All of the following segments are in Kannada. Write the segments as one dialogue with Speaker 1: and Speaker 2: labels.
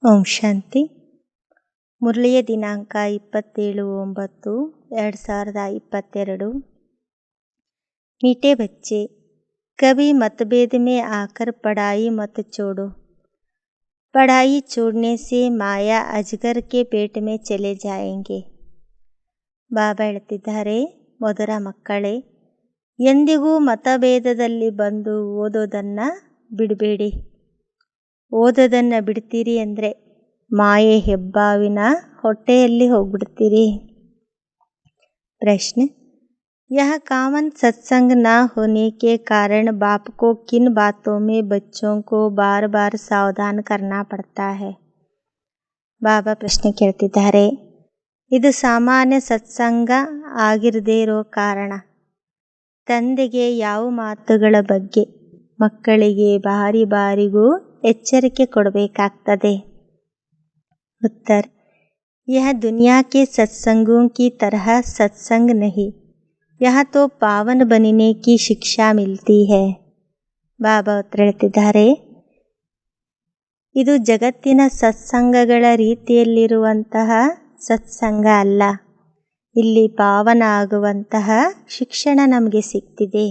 Speaker 1: ಓಂ ಶಾಂತಿ. ಮುರಳಿಯ ದಿನಾಂಕ 27/9/2022। मीठे बच्चे, कभी मतभेद में आकर पढ़ाई मत छोड़ो। पढ़ाई छोड़ने से माया अजगर के पेट में चले जाएंगे। ಬಾಬಾ ಹೇಳ್ತಿದ್ದಾರೆ, ಮಧುರ ಮಕ್ಕಳೇ, ಎಂದಿಗೂ ಮತಭೇದದಲ್ಲಿ ಬಂದು ಓದೋದನ್ನು ಬಿಡಬೇಡಿ. ಓದೋದನ್ನು ಬಿಡ್ತೀರಿ ಅಂದರೆ ಮಾಯೆ ಹೆಬ್ಬಾವಿನ ಹೊಟ್ಟೆಯಲ್ಲಿ ಹೋಗ್ಬಿಡ್ತೀರಿ. प्रश्न, यह कामन सत्संग न होने के कारण बाप को किन बातों में बच्चों को बार बार सावधान करना पड़ता है? ಬಾಬಾ ಪ್ರಶ್ನೆ ಕೇಳ್ತಿದ್ದಾರೆ, ಇದು ಸಾಮಾನ್ಯ ಸತ್ಸಂಗ ಆಗಿರದೇ ಇರೋ ಕಾರಣ ತಂದೆಗೆ ಯಾವ ಮಾತುಗಳ ಬಗ್ಗೆ ಮಕ್ಕಳಿಗೆ ಬಾರಿ ಬಾರಿಗೂ ಎಚ್ಚರಿಕೆ ಕೊಡಬೇಕಾಗ್ತದೆ? उत्तर, यह दुनिया के सत्संगों की तरह सत्संग नहीं, यहाँ तो पावन बनने की शिक्षा मिलती है। ಬಾಬಾ ಉತ್ತರ ಹೇಳ್ತಿದ್ದಾರೆ, ಇದು ಜಗತ್ತಿನ ಸತ್ಸಂಗಗಳ ರೀತಿಯಲ್ಲಿರುವಂತಹ ಸತ್ಸಂಗ ಅಲ್ಲ. ಇಲ್ಲಿ ಪಾವನ ಆಗುವಂತಹ ಶಿಕ್ಷಣ ನಮಗೆ ಸಿಗ್ತಿದೆ.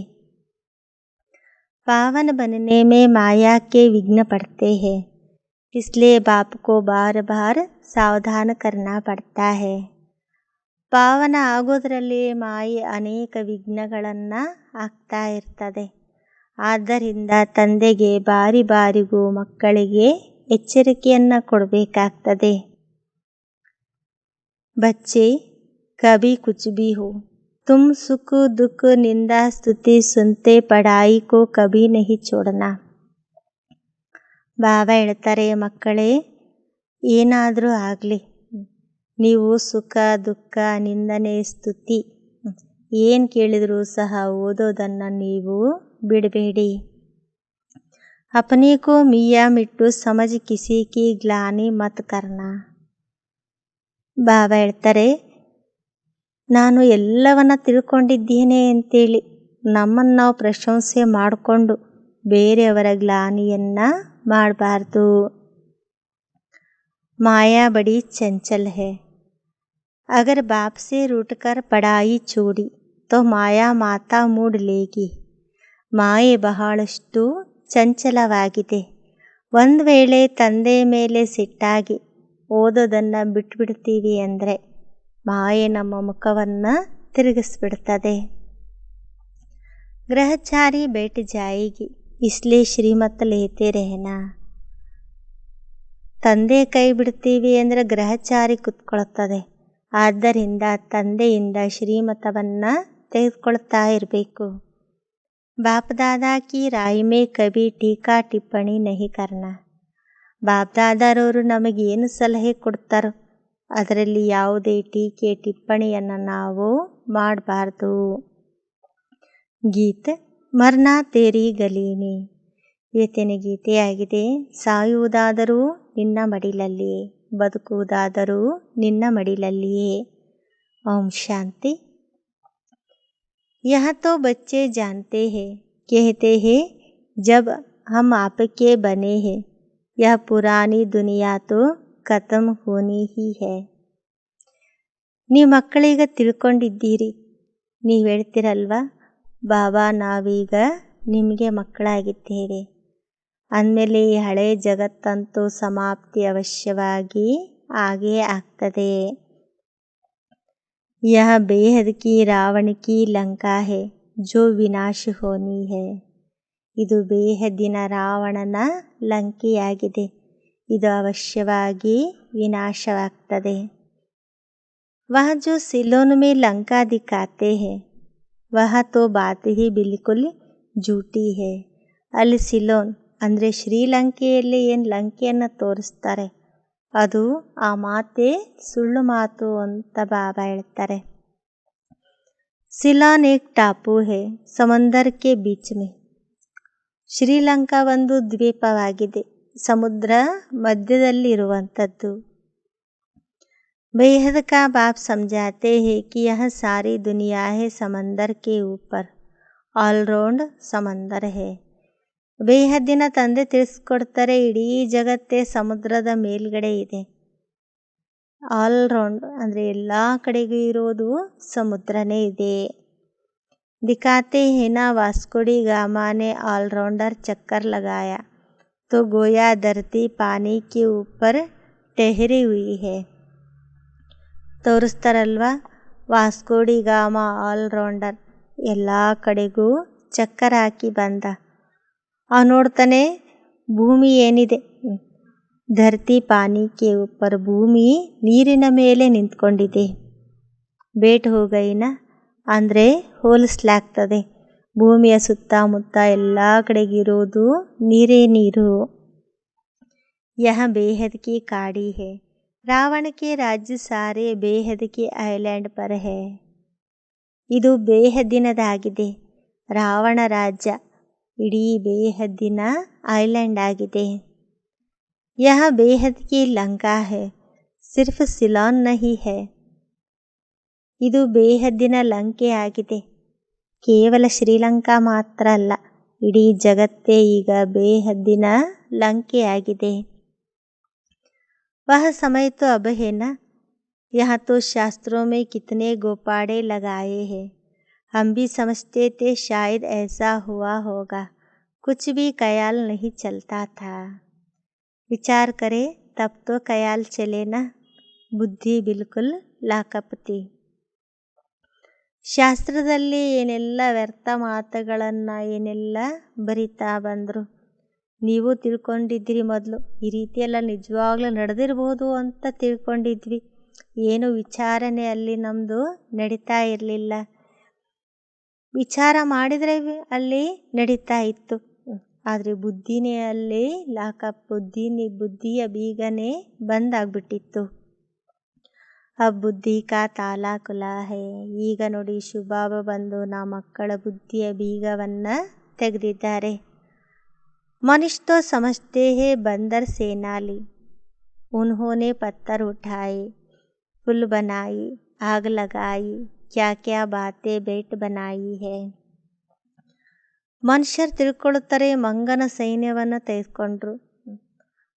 Speaker 1: पावन बनने में माया के विघ्न पड़ते हैं, इसलिए बाप को बार बार सावधान करना पड़ता है. ಪಾವನ ಆಗೋದರಲ್ಲಿ ಮಾಯೆ ಅನೇಕ ವಿಘ್ನಗಳನ್ನು ಹಾಕ್ತಾ ಇರ್ತದೆ. ಆದ್ದರಿಂದ ತಂದೆಗೆ ಬಾರಿ ಬಾರಿಗೂ ಮಕ್ಕಳಿಗೆ ಎಚ್ಚರಿಕೆಯನ್ನು ಕೊಡಬೇಕಾಗ್ತದೆ. बच्चे, कभी कुछ भी हो, तुम सुख दुख निंदा स्तुति सुनते पढ़ाई को कभी नहीं छोड़ना. ಬಾಬಾ ಹೇಳ್ತಾರೆ, ಮಕ್ಕಳೇ, ಏನಾದರೂ ಆಗಲಿ, ನೀವು ಸುಖ ದುಃಖ ನಿಂದನೆ ಸ್ತುತಿ ಏನು ಕೇಳಿದರೂ ಸಹ ಓದೋದನ್ನು ನೀವು ಬಿಡಬೇಡಿ. अपने को मियाँ मिट्टू समझ किसी की ग्लानि मत करना. ಬಾಬಾ ಹೇಳ್ತಾರೆ, ನಾನು ಎಲ್ಲವನ್ನ ತಿಳ್ಕೊಂಡಿದ್ದೇನೆ ಅಂತೇಳಿ ನಮ್ಮನ್ನು ನಾವು ಪ್ರಶಂಸೆ ಮಾಡಿಕೊಂಡು ಬೇರೆಯವರ ಗ್ಲಾನಿಯನ್ನು ಮಾಡಬಾರ್ದು. माया बड़ी चंचल है, अगर बाप से रूठकर पढ़ाई छोड़ी तो माया माता ಮೂಡ್ ಲೇಗಿ. ಮಾಯೆ ಬಹಳಷ್ಟು ಚಂಚಲವಾಗಿದೆ. ಒಂದು ವೇಳೆ ತಂದೆ ಮೇಲೆ ಸಿಟ್ಟಾಗಿ ಓದೋದನ್ನು ಬಿಟ್ಬಿಡ್ತೀವಿ ಅಂದರೆ ಮಾಯೆ ನಮ್ಮ ಮುಖವನ್ನು ತಿರುಗಿಸ್ಬಿಡ್ತದೆ. ಗ್ರಹಚಾರಿ बैठ जाएगी, इसलिए श्रीमत लेते रहना. ತಂದೆ ಕೈ ಬಿಡ್ತೀವಿ ಅಂದರೆ ಗ್ರಹಚಾರಿ ಕುತ್ಕೊಳ್ತದೆ. ಆದ್ದರಿಂದ ತಂದೆಯಿಂದ ಶ್ರೀಮತವನ್ನು ತೆಗೆದುಕೊಳ್ತಾ ಇರಬೇಕು. ಬಾಪ್ದಾದಾ ಕಿ ರಾಯ್ ಮೇ ಕಭಿ ಟೀಕಾ ಟಿಪ್ಪಣಿ ನಹಿ ಕರ್ನ. ಬಾಪ್ದಾದಾರವರು ನಮಗೇನು ಸಲಹೆ ಕೊಡ್ತಾರೋ ಅದರಲ್ಲಿ ಯಾವುದೇ ಟೀಕೆ ಟಿಪ್ಪಣಿಯನ್ನು ನಾವು ಮಾಡಬಾರ್ದು. ಗೀತೆ, ಮರ್ನಾ ತೇರಿ ಗಲೀನಿ. ಇವತ್ತಿನ ಗೀತೆಯಾಗಿದೆ, ಸಾಯುವುದಾದರೂ ನಿನ್ನ ಮಡಿಲಲ್ಲಿಯೇ, ಬದುಕುವುದಾದರೂ ನಿನ್ನ ಮಡಿಲಲ್ಲಿಯೇ. ಓಂ ಶಾಂತಿ. यह तो बच्चे जानते हैं, कहते हैं जब हम आपके बने हैं, यह पुरानी दुनिया तो खत्म होनी ही है. ನೀವು ಮಕ್ಕಳೀಗ ತಿಳ್ಕೊಂಡಿದ್ದೀರಿ. ನೀವು ಹೇಳ್ತಿರಲ್ವ, ಬಾಬಾ ನಾವೀಗ ನಿಮಗೆ ಮಕ್ಕಳಾಗಿದ್ದೇವೆ ಅಂದಮೇಲೆ ಈ ಹಳೆ ಜಗತ್ತಂತೂ ಸಮಾಪ್ತಿ ಅವಶ್ಯವಾಗಿ ಆಗೇ ಆಗ್ತದೆ. यह बेहद की रावण की लंका है जो विनाश होनी है. ಇದು ಬೇಹದ್ದಿನ ರಾವಣನ ಲಂಕೆಯಾಗಿದೆ, ಇದು ಅವಶ್ಯವಾಗಿ ವಿನಾಶವಾಗ್ತದೆ. वह जो सिलोन में लंका दिखाते हैं वह तो बात ही बिल्कुल झूठी है. ಅಲ್ಲಿ ಸಿಲೋನ್ ಅಂದರೆ ಶ್ರೀಲಂಕೆಯಲ್ಲಿ ಏನು ಲಂಕೆಯನ್ನು ತೋರಿಸ್ತಾರೆ ಅದು ಆ ಮಾತೆ ಸುಳ್ಳು ಮಾತು ಅಂತ ಬಾಬಾ ಹೇಳ್ತಾರೆ. ಸಿಲಾನ್ ಏಕ್ ಟಾಪು ಹೇ ಸಮುದ್ರ ಕೆ ಬೀಚ್ ಮೇ. ಶ್ರೀಲಂಕಾ ಒಂದು ದ್ವೀಪವಾಗಿದೆ, ಸಮುದ್ರ ಮಧ್ಯದಲ್ಲಿರುವಂಥದ್ದು. बेहद का बाप समझाते हैं कि यह सारी दुनिया है समंदर के ऊपर, ऑलराउंड समंदर है. ಬೇಹದ್ದಿನ ತಂದೆ ತಿಳಿಸ್ಕೊಡ್ತಾರೆ, ಇಡೀ ಜಗತ್ತೇ ಸಮುದ್ರದ ಮೇಲ್ಗಡೆ ಇದೆ. ಆಲ್ ರೌಂಡ್ ಅಂದರೆ ಎಲ್ಲ ಕಡೆಗೂ ಇರೋದು ಸಮುದ್ರನೇ ಇದೆ. ದಿಖಾತೆ ಹೇನಾ ವಾಸ್ಕೋಡಿ ಗಾಮಾ ನೆ ಆಲ್ ರೌಂಡರ್ ಚಕ್ಕರ್ ಲಗಾಯ तो गोया धरती पानी के ऊपर ठहरी हुई है. ತೋರಿಸ್ತಾರಲ್ವಾ, ವಾಸ್ಕೋಡಿ ಗಾಮ ಆಲ್ ರೌಂಡರ್ ಎಲ್ಲ ಕಡೆಗೂ ಚಕ್ಕರ್ ಹಾಕಿ ಬಂದ. ನೋಡ್ತಾನೆ ಭೂಮಿ ಏನಿದೆ, ಧರತಿ ಪಾನಿ ಕೆ ಉಪ್ಪರ್, ಭೂಮಿ ನೀರಿನ ಮೇಲೆ ನಿಂತ್ಕೊಂಡಿದೆ. ಬೇಟ್ ಹೋಗೈನ ಅಂದರೆ ಹೋಲಿಸ್ಲಾಗ್ತದೆ. ಭೂಮಿಯ ಸುತ್ತಮುತ್ತ ಎಲ್ಲ ಕಡೆಗಿರೋದು ನೀರೇ ನೀರು. ಯಹ ಬೇಹದ್ ಕಿ ಕಾಡಿ ಹೇ, ರಾವಣ ಕೆ ರಾಜ್ಯ ಸಾರೆ ಬೇಹದ್ ಕಿ ಐಲ್ಯಾಂಡ್ ಪರ್ ಹೇ. ಇದು ಬೇಹದ್ದಿನದಾಗಿದೆ. ರಾವಣ ರಾಜ್ಯ ಇಡೀ ಬೇಹದ್ದಿನ ಐಲ್ಯಾಂಡ್ ಆಗಿದೆ. ಯಹ ಬೇಹದ್ ಕಿ ಲಂಕಾ ಹೇ, ಸಿರ್ಫ್ ಸಿಲೋನ್ ನಹಿ ಹೇ. ಇದು ಬೇಹದ್ದಿನ ಲಂಕೆ ಆಗಿದೆ. ಕೇವಲ ಶ್ರೀಲಂಕಾ ಮಾತ್ರ ಅಲ್ಲ, ಇಡೀ ಜಗತ್ತೇ ಈಗ ಬೇಹದ್ದಿನ ಲಂಕೆಯಾಗಿದೆ. ವಹ ಸಮಯ ತೋ ಅಬ್ ಹೇ ನಾ, ಯಹ ತೋ ಶಾಸ್ತ್ರೋं में कितने गोपाड़े लगाए हैं. हम भी समझते थे शायद ऐसा हुआ होगा, कुछ भी ख्याल नहीं चलता था. विचार करे तब तो ख्याल चले ना, बुद्धि बिल्कुल लाकಪ್ थी. ಶಾಸ್ತ್ರದಲ್ಲಿ ಏನೆಲ್ಲ ವ್ಯರ್ಥ ಮಾತುಗಳನ್ನು ಏನೆಲ್ಲ ಬರಿತಾ ಬಂದರು. ನೀವು ತಿಳ್ಕೊಂಡಿದ್ರಿ ಮೊದಲು ಈ ರೀತಿಯೆಲ್ಲ ನಿಜವಾಗ್ಲೂ ನಡೆದಿರ್ಬೋದು ಅಂತ ತಿಳ್ಕೊಂಡಿದ್ವಿ. ಏನು ವಿಚಾರಣೆ ಅಲ್ಲಿ ನಮ್ಮದು ನಡೀತಾ ಇರಲಿಲ್ಲ. ವಿಚಾರ ಮಾಡಿದರೆ ಅಲ್ಲಿ ನಡೀತಾ ಇತ್ತು. ಆದರೆ ಬುದ್ಧಿನೇ ಅಲ್ಲಿ ಲಾಕಪ್, ಬುದ್ಧಿಯ ಬೀಗನೇ ಬಂದಾಗ್ಬಿಟ್ಟಿತ್ತು. ಬುದ್ಧಿ ಕಾ ತಾಲಾ ಖುಲಾ ಹೇ. ಈಗ ನೋಡಿ ಶಿವಬಾಬಾ ಬಂದು ನಾ ಮಕ್ಕಳ ಬುದ್ಧಿಯ ಬೀಗವನ್ನು ತೆಗೆದಿದ್ದಾರೆ. ಮನುಷ್ಯ ತೋ ಸಮಜ್ತೆ ಹೇ ಬಂದರ್ ಸೇನಾಲಿ, ಉನ್ಹೋನೆ ಪತ್ತರ್ ಉಠಾಯೆ, ಪುಲ್ ಬನಾಯಿ, ಆಗ್ ಲಗಾಯಿ, ಕ್ಯಾ ಕ್ಯಾ ಬಾತೆ ಬೇಟ್ ಬನಾಯಿ ಹೇ. ಮನುಷ್ಯರು ತಿಳ್ಕೊಳ್ತಾರೆ ಮಂಗನ ಸೈನ್ಯವನ್ನು ತೆಗೆದುಕೊಂಡ್ರು.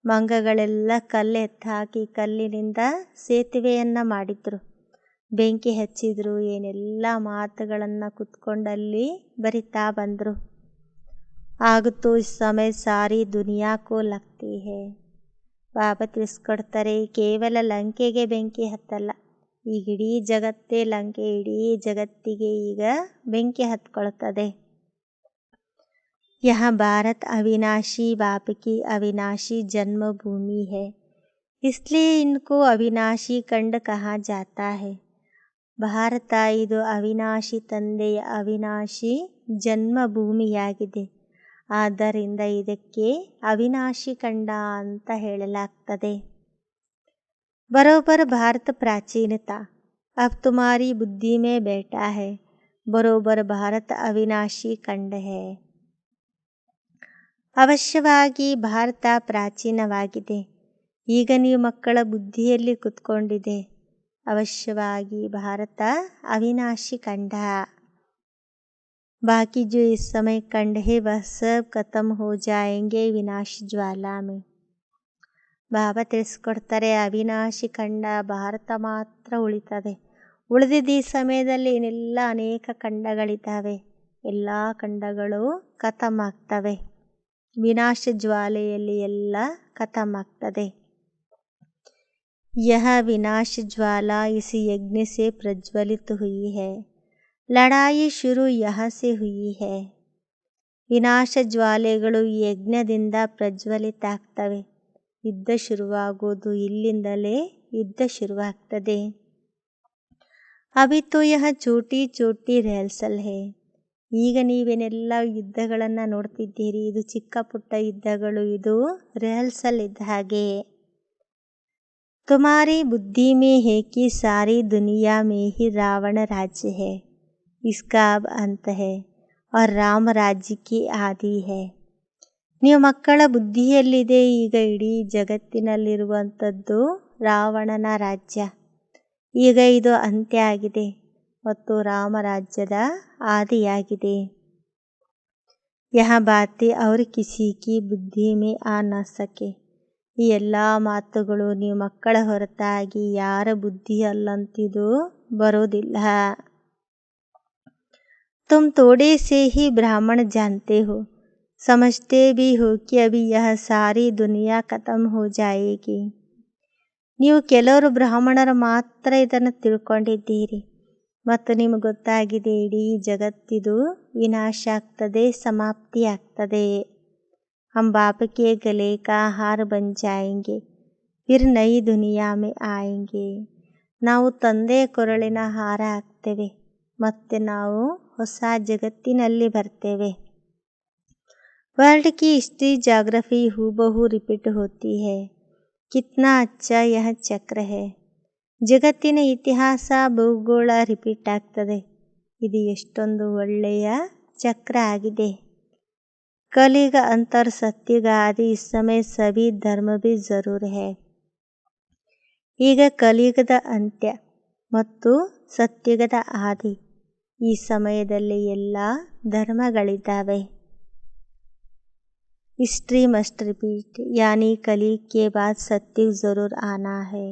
Speaker 1: ಮಂಗಗಳೆಲ್ಲ ಕಲ್ಲು ಎತ್ತಾಕಿ ಕಲ್ಲಿನಿಂದ ಸೇತುವೆಯನ್ನು ಮಾಡಿದ್ರು, ಬೆಂಕಿ ಹಚ್ಚಿದ್ರು, ಏನೆಲ್ಲ ಮಾತುಗಳನ್ನು ಕುತ್ಕೊಂಡಲ್ಲಿ ಬರಿತಾ ಬಂದರು. ಆಗುತ್ತೋ ಇಸ್ ಸಮಯ ಸಾರಿ ದುನಿಯಾಕೋ ಲಗ್ತಿ ಹೇ. ಬಾಬಾ ತಿಳಿಸ್ಕೊಡ್ತಾರೆ, ಕೇವಲ ಲಂಕೆಗೆ ಬೆಂಕಿ ಹತ್ತಲ್ಲ, ಈಗ ಇಡೀ ಜಗತ್ತೇ ಲಂಕೆ, ಇಡೀ ಜಗತ್ತಿಗೆ ಈಗ ಬೆಂಕಿ ಹತ್ಕೊಳ್ತದೆ. यह भारत अविनाशी बाप की अविनाशी जन्मभूमि है, इसलिए इनको अविनाशी खंड कहा जाता है. ಭಾರತ ಇದು ಅವಿನಾಶಿ ತಂದೆಯ ಅವಿನಾಶಿ ಜನ್ಮಭೂಮಿಯಾಗಿದೆ. ಆದ್ದರಿಂದ ಇದಕ್ಕೆ ಅವಿನಾಶಿ ಖಂಡ ಅಂತ ಹೇಳಲಾಗ್ತದೆ. ಬರೋಬ್ಬರ್ ಭಾರತ ಪ್ರಾಚೀನತಾ ಅಬ್ ತುಮಾರಿ ಬುದ್ಧಿ ಮೇ ಬೇಟಾ ಹೈ, ಬರೋಬ್ಬರ್ ಭಾರತ ಅವಿನಾಶಿ ಖಂಡ ಹೈ. ಅವಶ್ಯವಾಗಿ ಭಾರತ ಪ್ರಾಚೀನವಾಗಿದೆ, ಈಗ ನೀವು ಮಕ್ಕಳ ಬುದ್ಧಿಯಲ್ಲಿ ಕುತ್ಕೊಂಡಿದೆ. ಅವಶ್ಯವಾಗಿ ಭಾರತ ಅವಿನಾಶಿ ಖಂಡ. ಬಾಕಿ ಜೋ ಇಸ್ ಸಮಯ ಖಂಡ ಹೈ ವಹ ಸಬ್ ಖತಮ್ ಹೋ ಜಾಯೆಂಗೆ ವಿನಾಶಿ ಜ್ವಾಲಾ ಮೇ. ಬಾಬಾ ತಿಳಿಸ್ಕೊಡ್ತಾರೆ, ಅವಿನಾಶಿ ಖಂಡ ಭಾರತ ಮಾತ್ರ ಉಳಿತದೆ. ಉಳಿದಿದ್ದ ಈ ಸಮಯದಲ್ಲಿ ಏನೆಲ್ಲ ಅನೇಕ ಖಂಡಗಳಿದ್ದಾವೆ, ಎಲ್ಲ ಖಂಡಗಳು ಖತಮ್ ಆಗ್ತವೆ. ವಿನಾಶ ಜ್ವಾಲೆಯಲ್ಲಿ ಎಲ್ಲ ಖತಮ್ ಆಗ್ತದೆ. यह विनाश ज्वाला इस यज्ञ से प्रज्वलित हुई है, लड़ाई शुरू यहाँ से हुई है. ವಿನಾಶ ಜ್ವಾಲೆಗಳು ಈ ಯಜ್ಞದಿಂದ ಪ್ರಜ್ವಲಿತ ಆಗ್ತವೆ. ಯುದ್ಧ ಶುರುವಾಗೋದು ಇಲ್ಲಿಂದಲೇ ಯುದ್ಧ ಶುರುವಾಗ್ತದೆ. ಅಭಿ ತೋ ಯಹ ಚೋಟಿ ಚೋಟಿ ರಿಹರ್ಸಲ್ ಹೇ. ಈಗ ನೀವೇನೆಲ್ಲ ಯುದ್ಧಗಳನ್ನು ನೋಡ್ತಿದ್ದೀರಿ, ಇದು ಚಿಕ್ಕ ಪುಟ್ಟ ಯುದ್ಧಗಳು, ಇದು ರಿಹರ್ಸಲ್ ಇದ್ದ ಹಾಗೆ. तुम्हारी बुद्धि में है कि सारी दुनिया में ही रावण राज्य है, इसका अब अंत है और राम राज्य की आदि है. ನೀವು ಮಕ್ಕಳ ಬುದ್ಧಿಯಲ್ಲಿದೆ, ಈಗ ಇಡೀ ಜಗತ್ತಿನಲ್ಲಿರುವಂಥದ್ದು ರಾವಣನ ರಾಜ್ಯ, ಈಗ ಇದು ಅಂತ್ಯ ಆಗಿದೆ ಮತ್ತು ರಾಮರಾಜ್ಯದ ಆದಿಯಾಗಿದೆ. यह बातें और किसी की बुद्धि में आ न सके. ಈ ಎಲ್ಲ ಮಾತುಗಳು ನೀವು ಮಕ್ಕಳ ಹೊರತಾಗಿ ಯಾರ ಬುದ್ಧಿಯಲ್ಲಂತಿದು ಬರೋದಿಲ್ಲ. तुम थोड़े से ही ब्राह्मण जानते हो, समझते भी हो कि अभी यह सारी दुनिया खत्म हो जाएगी. ನೀವು ಕೆಲವರು ಬ್ರಾಹ್ಮಣರು ಮಾತ್ರ ಇದನ್ನು ತಿಳ್ಕೊಂಡಿದ್ದೀರಿ ಮತ್ತು ನಿಮಗೆ ಗೊತ್ತಾಗಿದೆ ಇಡೀ ಜಗತ್ತಿದು ವಿನಾಶ ಆಗ್ತದೆ, ಸಮಾಪ್ತಿ ಆಗ್ತದೆ. हम बाप के गले का हार बन जाएंगे, फिर नई दुनिया में आएंगे. ನಾವು ತಂದೆ ಕೊರಳಿನ ಹಾರ ಆಗ್ತೇವೆ ಮತ್ತೆ ನಾವು ಹೊಸ ಜಗತ್ತಿನಲ್ಲಿ ಬರ್ತೇವೆ. वर्ल्ड की हिस्ट्री ज्योग्राफी हूबहू रिपीट होती है. कितना अच्छा यह चक्र है. ಜಗತ್ತಿನ ಇತಿಹಾಸ ಭೂಗೋಳ ರಿಪೀಟ್ ಆಗ್ತದೆ. ಇದು ಎಷ್ಟೊಂದು ಒಳ್ಳೆಯ ಚಕ್ರ ಆಗಿದೆ. कलयुग अंतर सत्युग आदि इस समय सभी धर्म भी जरूर है. ಈಗ ಕಲಿಯುಗದ ಅಂತ್ಯ ಮತ್ತು ಸತ್ಯುಗದ ಆದಿ, ಈ ಸಮಯದಲ್ಲಿ ಎಲ್ಲ ಧರ್ಮಗಳಿದ್ದಾವೆ. हिस्ट्री मस्ट रिपीट, यानी कलयुग के बाद सत्युग जरूर आना है.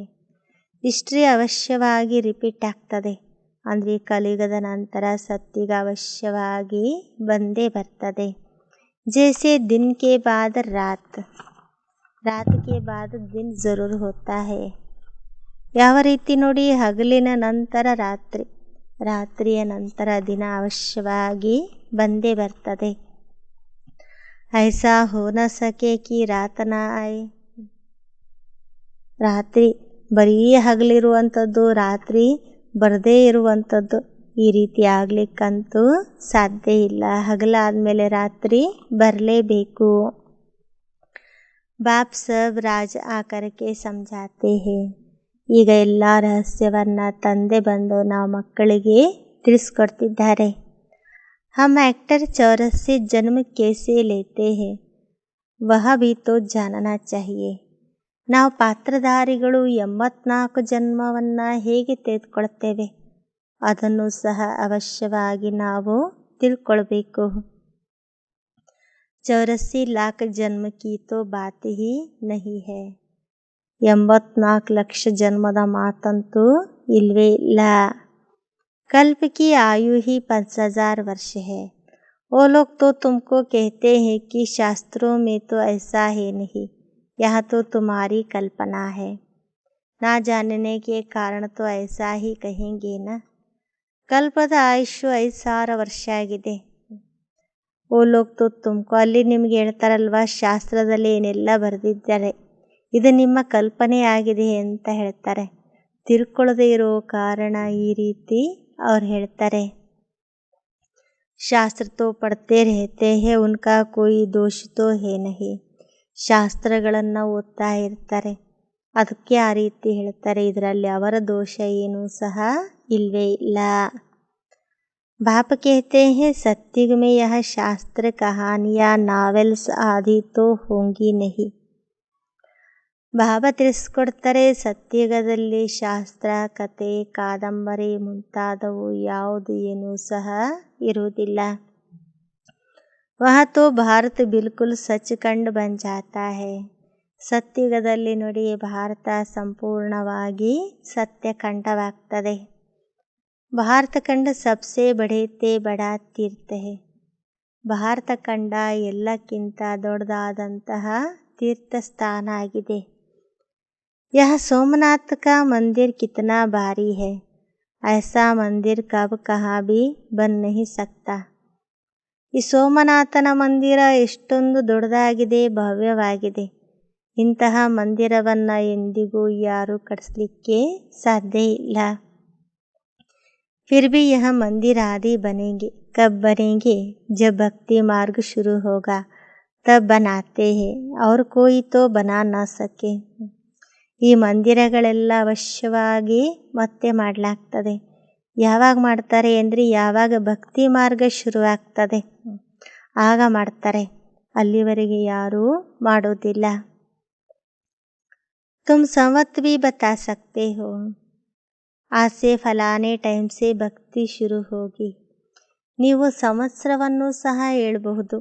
Speaker 1: ಹಿಸ್ಟ್ರಿ ಅವಶ್ಯವಾಗಿ ರಿಪೀಟ್ ಆಗ್ತದೆ ಅಂದರೆ ಕಲಿಯುಗದ ನಂತರ ಸತ್ಯುಗ ಅವಶ್ಯವಾಗಿ ಬಂದೇ ಬರ್ತದೆ. जैसे दिन के बाद रात, रात के बाद दिन जरूर होता है. ಯಾವ ರೀತಿ ನೋಡಿ, ಹಗಲಿನ ನಂತರ ರಾತ್ರಿ, ರಾತ್ರಿಯ ನಂತರ ದಿನ ಅವಶ್ಯವಾಗಿ ಬಂದೇ ಬರ್ತದೆ. ऐसा हो न सके कि रात न आए. ರಾತ್ರಿ ಬರೀ ಹಗಲಿರುವಂಥದ್ದು, ರಾತ್ರಿ ಬರದೇ ಇರುವಂಥದ್ದು, ಈ ರೀತಿ ಆಗ್ಲಿಕ್ಕಂತೂ ಸಾಧ್ಯ ಇಲ್ಲ. ಹಗಲಾದ್ಮೇಲೆ ರಾತ್ರಿ ಬರಲೇಬೇಕು. बाप सब राज आकर के समझाते हैं. ಈಗ ಎಲ್ಲ ರಹಸ್ಯವನ್ನ ತಂದೆ ಬಂದು ನಾವು ಮಕ್ಕಳಿಗೆ ತಿಳಿಸ್ಕೊಡ್ತಿದ್ದಾರೆ. हम एक्टर 84 जन्म कैसे लेते हैं, वह भी तो जानना चाहिए. ನಾವು ಪಾತ್ರಧಾರಿಗಳು 84 ಜನ್ಮವನ್ನ ಹೇಗೆ ತೆಗೆದುಕೊಳ್ತೇವೆ ಅದನ್ನು ಸಹ ಅವಶ್ಯವಾಗಿ ನಾವು ತಿಳ್ಕೊಳ್ಬೇಕು. 84 लाख जन्म की तो बात ही नहीं है. 84 ಲಕ್ಷ ಜನ್ಮದ ಮಾತಂತೂ ಇಲ್ವೇ ಇಲ್ಲ. कल्प की आयु ही 5000 वर्ष है. वो लोग तो तुमको कहते हैं कि शास्त्रों में तो ऐसा है नहीं, यह तो तुम्हारी कल्पना है. ना जानने के कारण तो ऐसा ही कहेंगे ना. ಕಲ್ಪದ ಆಯುಷ್ಯು 5000 ವರ್ಷ ಆಗಿದೆ. ಓ ಲೋಕ್ ತೋ ತುಮಕೋ, ಅಲ್ಲಿ ನಿಮಗೆ ಹೇಳ್ತಾರಲ್ವ ಶಾಸ್ತ್ರದಲ್ಲಿ ಏನೆಲ್ಲ ಬರೆದಿದ್ದಾರೆ ಇದು ನಿಮ್ಮ ಕಲ್ಪನೆ ಆಗಿದೆ ಅಂತ ಹೇಳ್ತಾರೆ. ತಿಳ್ಕೊಳ್ಳದೆ ಇರೋ ಕಾರಣ ಈ ರೀತಿ ಅವ್ರು ಹೇಳ್ತಾರೆ. ಶಾಸ್ತ್ರ ತೋ ಪಡ್ತೇ रहते हैं, उनका कोई दोष तो है नहीं. ಶಾಸ್ತ್ರಗಳನ್ನು ಓದ್ತಾ ಇರ್ತಾರೆ, ಅದಕ್ಕೆ ಆ ರೀತಿ ಹೇಳ್ತಾರೆ. ಇದರಲ್ಲಿ ಅವರ ದೋಷ ಏನೂ ಸಹ ಇಲ್ವೇ ಇಲ್ಲ. बाप कहते हैं सत्युग में यह शास्त्र कहानियाँ नावेल्स आदि तो होंगी नहीं. ಬಾಬಾ ತಿಳಿಸ್ಕೊಡ್ತಾರೆ, ಸತ್ಯುಗದಲ್ಲಿ ಶಾಸ್ತ್ರ, ಕತೆ, ಕಾದಂಬರಿ ಮುಂತಾದವು ಯಾವುದು ಏನೂ ಸಹ ಇರುವುದಿಲ್ಲ. वह तो भारत बिल्कुल सचखंड बन जाता है. ಸತ್ಯುಗದಲ್ಲಿ ನೋಡಿ ಭಾರತ ಸಂಪೂರ್ಣವಾಗಿ ಸತ್ಯಖಂಡವಾಗ್ತದೆ. ಭಾರತ ಖಂಡ ಸಬ್ಸೆ ಬಡೇತೆ ಬಡಾ ತೀರ್ಥ है. ಭಾರತ ಖಂಡ ಎಲ್ಲಕ್ಕಿಂತ ದೊಡ್ಡದಾದಂತಹ ತೀರ್ಥಸ್ಥಾನ ಆಗಿದೆ. यह सोमनाथ का मंदिर कितना भारी है, ऐसा मंदिर कब कहाँ भी बन नहीं सकता. ಈ ಸೋಮನಾಥನ ಮಂದಿರ ಎಷ್ಟೊಂದು ದೊಡ್ಡದಾಗಿದೆ, ಭವ್ಯವಾಗಿದೆ. ಇಂತಹ ಮಂದಿರವನ್ನು ಎಂದಿಗೂ ಯಾರೂ ಕಟ್ಟಿಸ್ಲಿಕ್ಕೆ ಸಾಧ್ಯ ಇಲ್ಲ. फिर भी यह मंदिर आदि बनेंगे. कब बनेंगे, जब भक्ति मार्ग शुरू होगा तब बनाते हैं, और कोई तो बना न सके. ಈ ಮಂದಿರಗಳೆಲ್ಲ ಅವಶ್ಯವಾಗಿ ಮತ್ತೆ ಮಾಡಲಾಗ್ತದೆ. ಯಾವಾಗ ಮಾಡ್ತಾರೆ ಅಂದರೆ ಯಾವಾಗ ಭಕ್ತಿ ಮಾರ್ಗ ಶುರುವಾಗ್ತದೆ ಆಗ ಮಾಡ್ತಾರೆ, ಅಲ್ಲಿವರೆಗೆ ಯಾರೂ ಮಾಡೋದಿಲ್ಲ. तुम संवत भी बता सकते हो, आज से फलाने टाइम से भक्ति शुरू होगी. ನೀವು ಸಂವತ್ಸರವನ್ನು ಸಹ ಹೇಳಬಹುದು,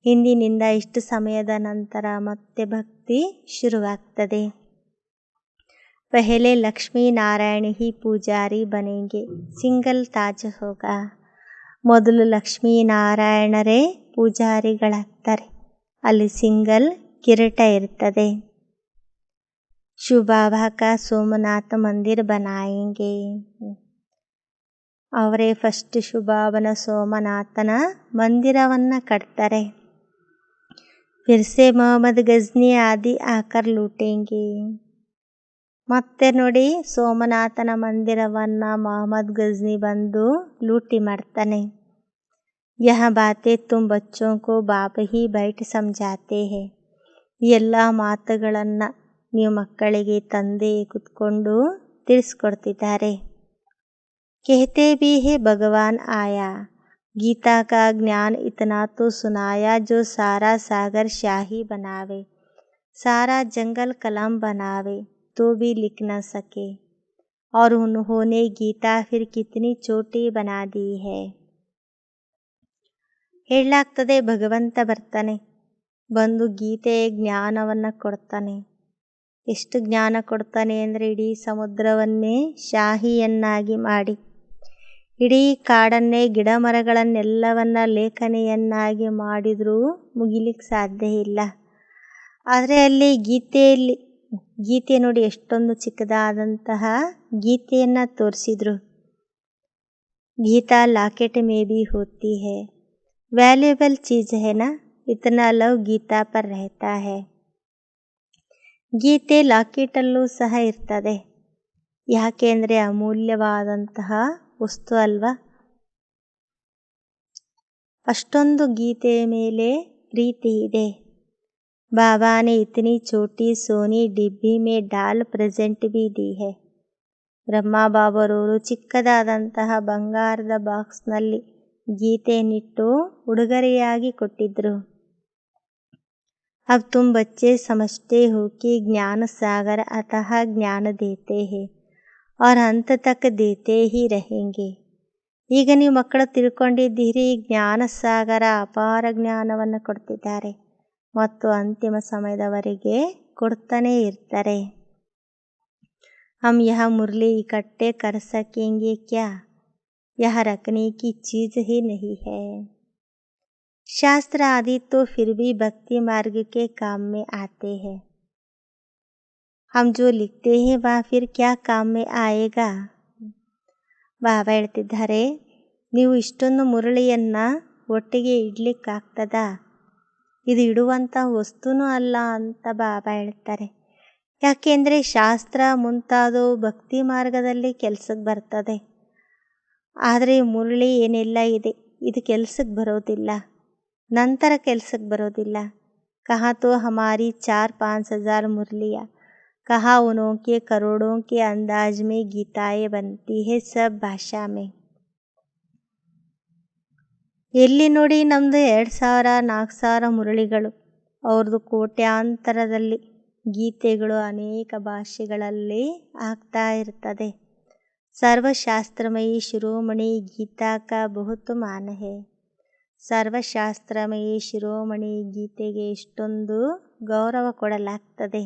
Speaker 1: ಇಂದಿನಿಂದ ಇಷ್ಟು ಸಮಯದ ನಂತರ ಮತ್ತೆ ಭಕ್ತಿ ಶುರುವಾಗ್ತದೆ. ಪಹಲೆ ಲಕ್ಷ್ಮೀ ನಾರಾಯಣ ಹಿ ಪೂಜಾರಿ ಬನೆಂಗೆ, ಸಿಂಗಲ್ ತಾಜ್ ಹೋಗ. ಮೊದಲು ಲಕ್ಷ್ಮೀನಾರಾಯಣರೇ ಪೂಜಾರಿಗಳಾಗ್ತಾರೆ, ಅಲ್ಲಿ ಸಿಂಗಲ್ ಕಿರೀಟ ಇರ್ತದೆ. ಶಿವಬಾಬಾ ಕಾ ಸೋಮನಾಥ ಮಂದಿರ ಬನಾಯಂಗೆ, ಅವರೇ ಫಸ್ಟ್ ಶಿವಬಾಬನ ಸೋಮನಾಥನ ಮಂದಿರವನ್ನು ಕಟ್ತಾರೆ. ಫಿರ್ಸೆ ಮೊಹಮ್ಮದ್ ಗಜ್ನಿ ಆದಿ ಆಕರ್ ಲೂಟೆಂಗೆ, ಮತ್ತೆ ನೋಡಿ ಸೋಮನಾಥನ ಮಂದಿರವನ್ನು ಮೊಹಮ್ಮದ್ ಗಜ್ನಿ ಬಂದು ಲೂಟಿ ಮಾಡ್ತಾನೆ. ಯಹ ಬಾತೆ ತುಮ್ ಬಚ್ಚೋಂ ಕೋ ಬಾಪ್ ಹಿ ಬೈಠ್ ಸಮझाते ಹೇ, ಎಲ್ಲ ಮಾತುಗಳನ್ನು ನೀವು ಮಕ್ಕಳಿಗೆ ತಂದೆ ಕುತ್ಕೊಂಡು ತಿಳಿಸ್ಕೊಡ್ತಿದ್ದಾರೆ. कहते भी है भगवान आया, गीता का ज्ञान इतना तो सुनाया जो सारा सागर शाही बनावे, सारा जंगल कलम बनावे तो भी लिख न सके, और उन्होंने गीता फिर कितनी छोटी बना दी है. ಹೇಳಲಾಗ್ತದೆ, ಭಗವಂತ ಬರ್ತಾನೆ, ಬಂದು ಗೀತೆಯ ಜ್ಞಾನವನ್ನು ಕೊಡ್ತಾನೆ. ಎಷ್ಟು ಜ್ಞಾನ ಕೊಡ್ತಾನೆ ಅಂದರೆ ಇಡೀ ಸಮುದ್ರವನ್ನೇ ಶಾಹಿಯನ್ನಾಗಿ ಮಾಡಿ, ಇಡೀ ಕಾಡನ್ನೇ ಗಿಡ ಮರಗಳನ್ನೆಲ್ಲವನ್ನ ಲೇಖನಿಯನ್ನಾಗಿ ಮಾಡಿದರೂ ಮುಗಿಲಿಕ್ಕೆ ಸಾಧ್ಯ ಇಲ್ಲ. ಆದರೆ ಅಲ್ಲಿ ಗೀತೆ ನೋಡಿ ಎಷ್ಟೊಂದು ಚಿಕ್ಕದಾದಂತಹ ಗೀತೆಯನ್ನು ತೋರಿಸಿದ್ರು. ಗೀತಾ ಲಾಕೆಟ್ ಮೇ ಬಿ ಹೋತಿ ಹೈ, ವ್ಯಾಲ್ಯೂಬಲ್ ಚೀಜ್ है ना, इतना लव गीता पर रहता है. ಗೀತೆ ಲಾಕೆಟಲ್ಲೂ ಸಹ ಇರ್ತದೆ, ಯಾಕೆಂದರೆ ಅಮೂಲ್ಯವಾದಂತಹ ವಸ್ತು ಅಲ್ವಾ. ಅಷ್ಟೊಂದು ಗೀತೆಯ ಮೇಲೆ ಪ್ರೀತಿ ಇದೆ. ಬಾಬಾನೆ ಇತನಿ ಛೋಟಿ ಸೋನಿ ಡಿಬ್ಬಿ ಮೇ ಡಾಲ್ ಪ್ರೆಸೆಂಟ್ ಬಿ ದಿ ಹೈ, ಬ್ರಹ್ಮ ಬಾಬರವರು ಚಿಕ್ಕದಾದಂತಹ ಬಂಗಾರದ ಬಾಕ್ಸ್ನಲ್ಲಿ ಗೀತೆಯನ್ನಿಟ್ಟು ಉಡುಗೊರೆಯಾಗಿ ಕೊಟ್ಟಿದ್ರು. अब तुम बच्चे समझते हो कि ज्ञान सागर अतः ज्ञान देते हैं और अंत तक देते ही रहेंगे. ಈಗ ನೀವು ಮಕ್ಕಳು ತಿಳ್ಕೊಂಡಿದ್ದೀರಿ, ಜ್ಞಾನ ಸಾಗರ ಅಪಾರ ಜ್ಞಾನವನ್ನು ಕೊಡ್ತಿದ್ದಾರೆ ಮತ್ತು ಅಂತಿಮ ಸಮಯದವರೆಗೆ ಕೊಡ್ತಾನೇ ಇರ್ತಾರೆ. हम यह मुरली इकट्ठे कर सकेंगे क्या, यह रखने की चीज ही नहीं है. शास्त्र आदि तो फिर भी भक्ति मार्ग के काम में आते हैं, हम जो लिखते हैं वह फिर क्या काम में आएगा. ಬಾಬಾ ಹೇಳ್ತಿದ್ದಾರೆ, ನೀವು ಇಷ್ಟೊಂದು ಮುರಳಿಯನ್ನು ಒಟ್ಟಿಗೆ ಇಡ್ಲಿಕ್ಕಾಗ್ತದಾ, ಇದು ಇಡುವಂಥ ವಸ್ತುನೂ ಅಲ್ಲ ಅಂತ ಬಾಬಾ ಹೇಳ್ತಾರೆ. ಯಾಕೆಂದರೆ ಶಾಸ್ತ್ರ ಮುಂತಾದವು ಭಕ್ತಿ ಮಾರ್ಗದಲ್ಲಿ ಕೆಲಸಕ್ಕೆ ಬರ್ತದೆ, ಆದರೆ ಮುರಳಿ ಏನೆಲ್ಲ ಇದೆ ಇದು ಕೆಲಸಕ್ಕೆ ಬರೋದಿಲ್ಲ, ನಂತರ ಕೆಲಸಕ್ಕೆ ಬರೋದಿಲ್ಲ. ಕಹಾ ತೋ ಹಮಾರಿ 4-5 ಹಜಾರ್ ಮುರಳಿಯಾ, ಕಹಾ ಉನೋಕೆ ಕರೋಡೋं के अंदाज में गीताएं बनती है सब भाषा में. ಎಲ್ಲಿ ನೋಡಿ ನಮ್ಮದು 2000-4000 ಮುರಳಿಗಳು, ಅವ್ರದ್ದು ಕೋಟ್ಯಾಂತರದಲ್ಲಿ ಗೀತೆಗಳು ಅನೇಕ ಭಾಷೆಗಳಲ್ಲಿ ಆಗ್ತಾ ಇರ್ತದೆ. ಸರ್ವಶಾಸ್ತ್ರಮಯಿ ಶಿರೋಮಣಿ ಗೀತಾ ಕಾ ಬಹುತ್ ಮಾನ ಹೈ, ಸರ್ವಶಾಸ್ತ್ರಮಯಿ ಶಿರೋಮಣಿ ಗೀತೆಗೆ ಇಷ್ಟೊಂದು ಗೌರವ ಕೊಡಲಾಗ್ತದೆ.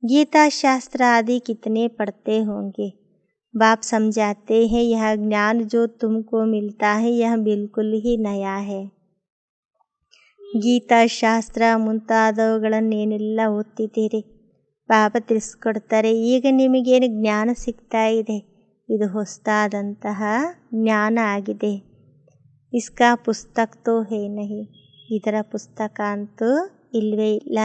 Speaker 1: गीता शास्त्र आदि कितने पढ़ते होंगे, बाप समझाते हैं यह ज्ञान जो तुमको मिलता है यह बिल्कुल ही नया है. ಗೀತಾ ಶಾಸ್ತ್ರ ಮುಂತಾದವುಗಳನ್ನೇನೆಲ್ಲ ಓದ್ತಿದ್ದೀರಿ, ಬಾಬಾ ತಿಳಿಸ್ಕೊಡ್ತಾರೆ, ಈಗ ನಿಮಗೇನು ಜ್ಞಾನ ಸಿಗ್ತಾ ಇದೆ ಇದು ಹೊಸದಾದಂತಹ ಜ್ಞಾನ ಆಗಿದೆ. ಇಸ್ಕಾ ಪುಸ್ತಕ ತೋ ಹೇ ನಹಿ, ಇದರ ಪುಸ್ತಕ ಅಂತೂ ಇಲ್ಲವೇ ಇಲ್ಲ.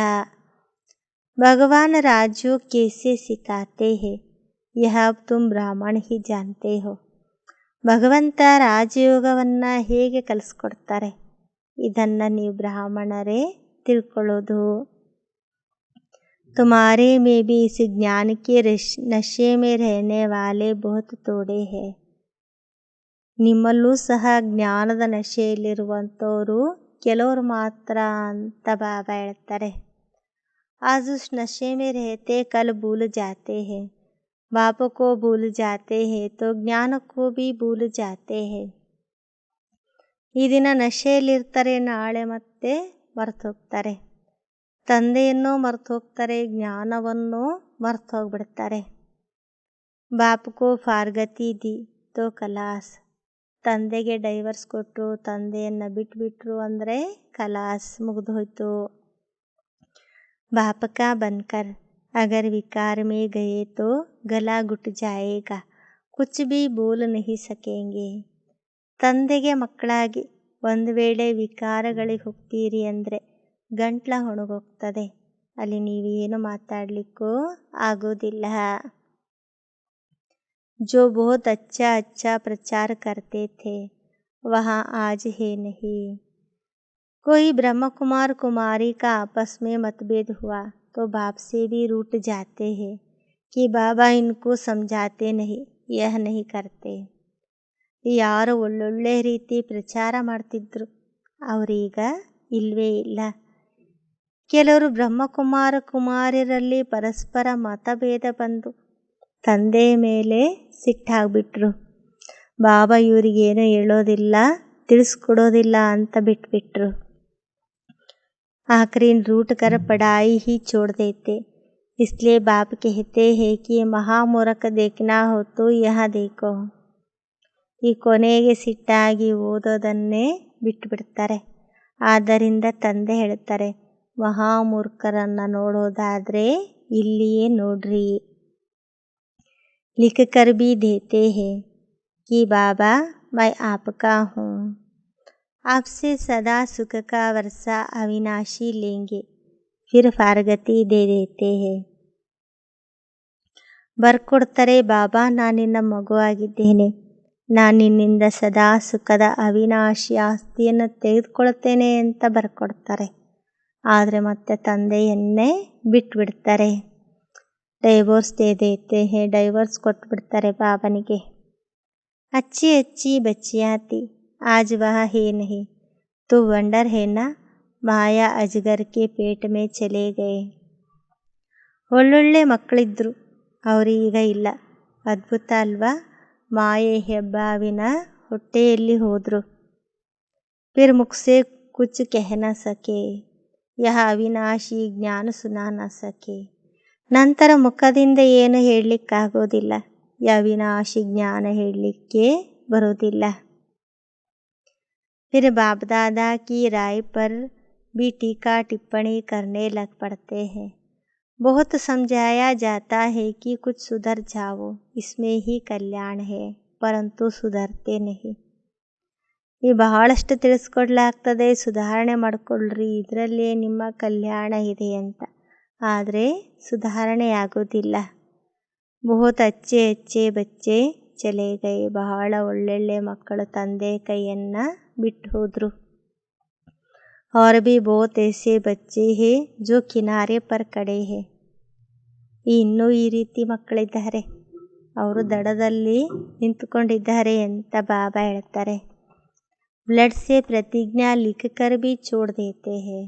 Speaker 1: भगवान राजयोग कैसे सिखाते हैं यह अब तुम ब्राह्मण ही जानते हो. ಭಗವಂತ ರಾಜಯೋಗವನ್ನು ಹೇಗೆ ಕಲಿಸ್ಕೊಡ್ತಾರೆ ಇದನ್ನು ನೀವು ಬ್ರಾಹ್ಮಣರೇ ತಿಳ್ಕೊಳ್ಳೋದು. तुम्हारे में भी इस ज्ञान के नशे में रहने वाले बहुत थोड़े हैं. ನಿಮ್ಮಲ್ಲೂ ಸಹ ಜ್ಞಾನದ ನಶೆಯಲ್ಲಿರುವಂಥವರು ಕೆಲವರು ಮಾತ್ರ ಅಂತ ಬಾಬಾ ಹೇಳ್ತಾರೆ. आज उस नशे में रहते कल भूल जाते हैं, बाप को भूल जाते हैं तो ज्ञान को भी भूल जाते हैं. ಈ ದಿನ ನಶೆಯಲ್ಲಿರ್ತಾರೆ, ನಾಳೆ ಮತ್ತೆ ಮರೆತು ಹೋಗ್ತಾರೆ. ತಂದೆಯನ್ನು ಮರೆತು ಹೋಗ್ತಾರೆ, ಜ್ಞಾನವನ್ನು ಮರೆತು ಹೋಗ್ಬಿಡ್ತಾರೆ. ಬಾಪ್ಕೋ ಫಾರ್ಗತಿ ದಿ ತೋ ಕಲಾಸ್. ತಂದೆಗೆ ಡೈವರ್ಸ್ ಕೊಟ್ಟರು, ತಂದೆಯನ್ನು ಬಿಟ್ಬಿಟ್ರು ಅಂದರೆ ಕಲಾಸ್, ಮುಗಿದು ಹೋಯ್ತು. बाप का बनकर अगर विकार में गए तो गला घुट जाएगा, कुछ भी बोल नहीं सकेंगे. ತಂದೆಗೆ ಮಕ್ಕಳಾಗಿ ಒಂದು ವೇಳೆ ವಿಕಾರಗಳಿಗೆ ಹೋಗ್ತೀರಿ ಅಂದರೆ ಗಂಟ್ಲ ಒಣಗೋಗ್ತದೆ, ಅಲ್ಲಿ ನೀವೇನು ಮಾತಾಡಲಿಕ್ಕೂ ಆಗೋದಿಲ್ಲ. जो बहुत अच्छा प्रचार करते थे वहाँ आज है नहीं. कोई ब्रह्म कुमार कुमारी का आपस में मतभेद हुआ तो बाप से भी रूठ जाते हैं कि बाबा इनको समझाते नहीं, यह नहीं करते. ಯಾರು ಒಳ್ಳೊಳ್ಳೆ ರೀತಿ ಪ್ರಚಾರ ಮಾಡ್ತಿದ್ರು ಅವರೀಗ ಇಲ್ಲವೇ ಇಲ್ಲ. ಕೆಲವರು ಬ್ರಹ್ಮಕುಮಾರ ಕುಮಾರಿಯರಲ್ಲಿ ಪರಸ್ಪರ ಮತಭೇದ ಬಂದು ತಂದೆಯ ಮೇಲೆ ಸಿಟ್ಟಾಗ್ಬಿಟ್ರು. ಬಾಬಾ ಇವರಿಗೇನು ಹೇಳೋದಿಲ್ಲ, ತಿಳಿಸ್ಕೊಡೋದಿಲ್ಲ ಅಂತ ಬಿಟ್ಬಿಟ್ರು. आखिरी रूट कर पढ़ाई ही छोड़ देते. इसलिए बाप कहते हैं कि महामूर्ख देखना हो तो यहाँ देखो. ಈ ಕೊನೆಗೆ ಸಿಟ್ಟಾಗಿ ಓದೋದನ್ನೇ ಬಿಟ್ಟುಬಿಡ್ತಾರೆ. ಆದ್ದರಿಂದ ತಂದೆ ಹೇಳ್ತಾರೆ, ಮಹಾಮೂರ್ಖರನ್ನು ನೋಡೋದಾದರೆ ಇಲ್ಲಿಯೇ ನೋಡ್ರಿ. लिख कर भी देते हैं कि बाबा मैं आपका हूँ, आपसे सदा सुख का वर्षा अविनाशी लेंगे, फिर फारगति दे देते हैं. ಬರ್ಕೊಡ್ತಾರೆ, ಬಾಬಾ ನಾನು ನಿನ್ನ ಮಗುವಾಗಿದ್ದೇನೆ, ನಾನು ನಿನ್ನಿಂದ ಸದಾ ಸುಖದ ಅವಿನಾಶಿ ಆಸ್ತಿಯನ್ನು ತೆಗೆದುಕೊಳ್ತೇನೆ ಅಂತ ಬರ್ಕೊಡ್ತಾರೆ. ಆದರೆ ಮತ್ತೆ ತಂದೆಯನ್ನೇ ಬಿಟ್ಬಿಡ್ತಾರೆ. ಡೈವೋರ್ಸ್ ದೇ ದೇತೆ ಹೇ, ಡೈವೋರ್ಸ್ ಕೊಟ್ಬಿಡ್ತಾರೆ ಬಾಬನಿಗೆ. अच्छी अच्छी बच्चियाँ थी, आज वह है नहीं, तो वंडर है ना, माया अजगर के पेट में चले गए. ಒಳ್ಳೊಳ್ಳೆ ಮಕ್ಕಳಿದ್ರು, ಅವರು ಈಗ ಇಲ್ಲ. ಅದ್ಭುತ ಅಲ್ವಾ, ಮಾಯೆ ಹೆಬ್ಬಾವಿನ ಹೊಟ್ಟೆಯಲ್ಲಿ ಹೋದರು. फिर मुख से कुछ कह न सके, यह ಅವಿನಾಶಿ ಜ್ಞಾನ ಸುನಾ ನ ಸಕೆ. ನಂತರ ಮುಖದಿಂದ ಏನು ಹೇಳಲಿಕ್ಕಾಗೋದಿಲ್ಲ, ಈ ಅವಿನಾಶಿ ಜ್ಞಾನ ಹೇಳಲಿಕ್ಕೆ ಬರೋದಿಲ್ಲ. फिर बाप दादा की राय पर भी टीका टिप्पणी करने लग पड़ते हैं. बहुत समझाया जाता है कि कुछ सुधर जाओ, इसमें ही कल्याण है, परंतु सुधरते नहीं. ಈ ಬಹಳಷ್ಟು ತಿಳಿಸ್ಕೊಡ್ಲಾಗ್ತದೆ, ಸುಧಾರಣೆ ಮಾಡಿಕೊಳ್ಳ್ರಿ, ಇದರಲ್ಲೇ ನಿಮ್ಮ ಕಲ್ಯಾಣ ಇದೆ ಅಂತ. ಆದರೆ ಸುಧಾರಣೆ ಆಗೋದಿಲ್ಲ. ಬಹುತ್ ಅಚ್ಚೆ ಅಚ್ಚೆ ಬಚ್ಚೆ ಚಲೆ ಗಯೆ. ಬಹಳ ಒಳ್ಳೊಳ್ಳೆ ಮಕ್ಕಳು ತಂದೆ ಕೈಯನ್ನು ಬಿಟ್ಟು ಹೋದರು. और भी बहुत ऐसे बच्चे हैं जो किनारे पर खड़े हैं. ಇನ್ನೂ ಈ ರೀತಿ ಮಕ್ಕಳಿದ್ದಾರೆ, ಅವರು ದಡದಲ್ಲಿ ನಿಂತುಕೊಂಡಿದ್ದಾರೆ ಅಂತ ಬಾಬಾ ಹೇಳ್ತಾರೆ. ಬ್ಲಡ್ ಸೆ ಪ್ರತಿಜ್ಞಾ ಲಿಖ ಕರ್ ಬಿ ಚೋಡ್ ದೇತೆ ಹೇ.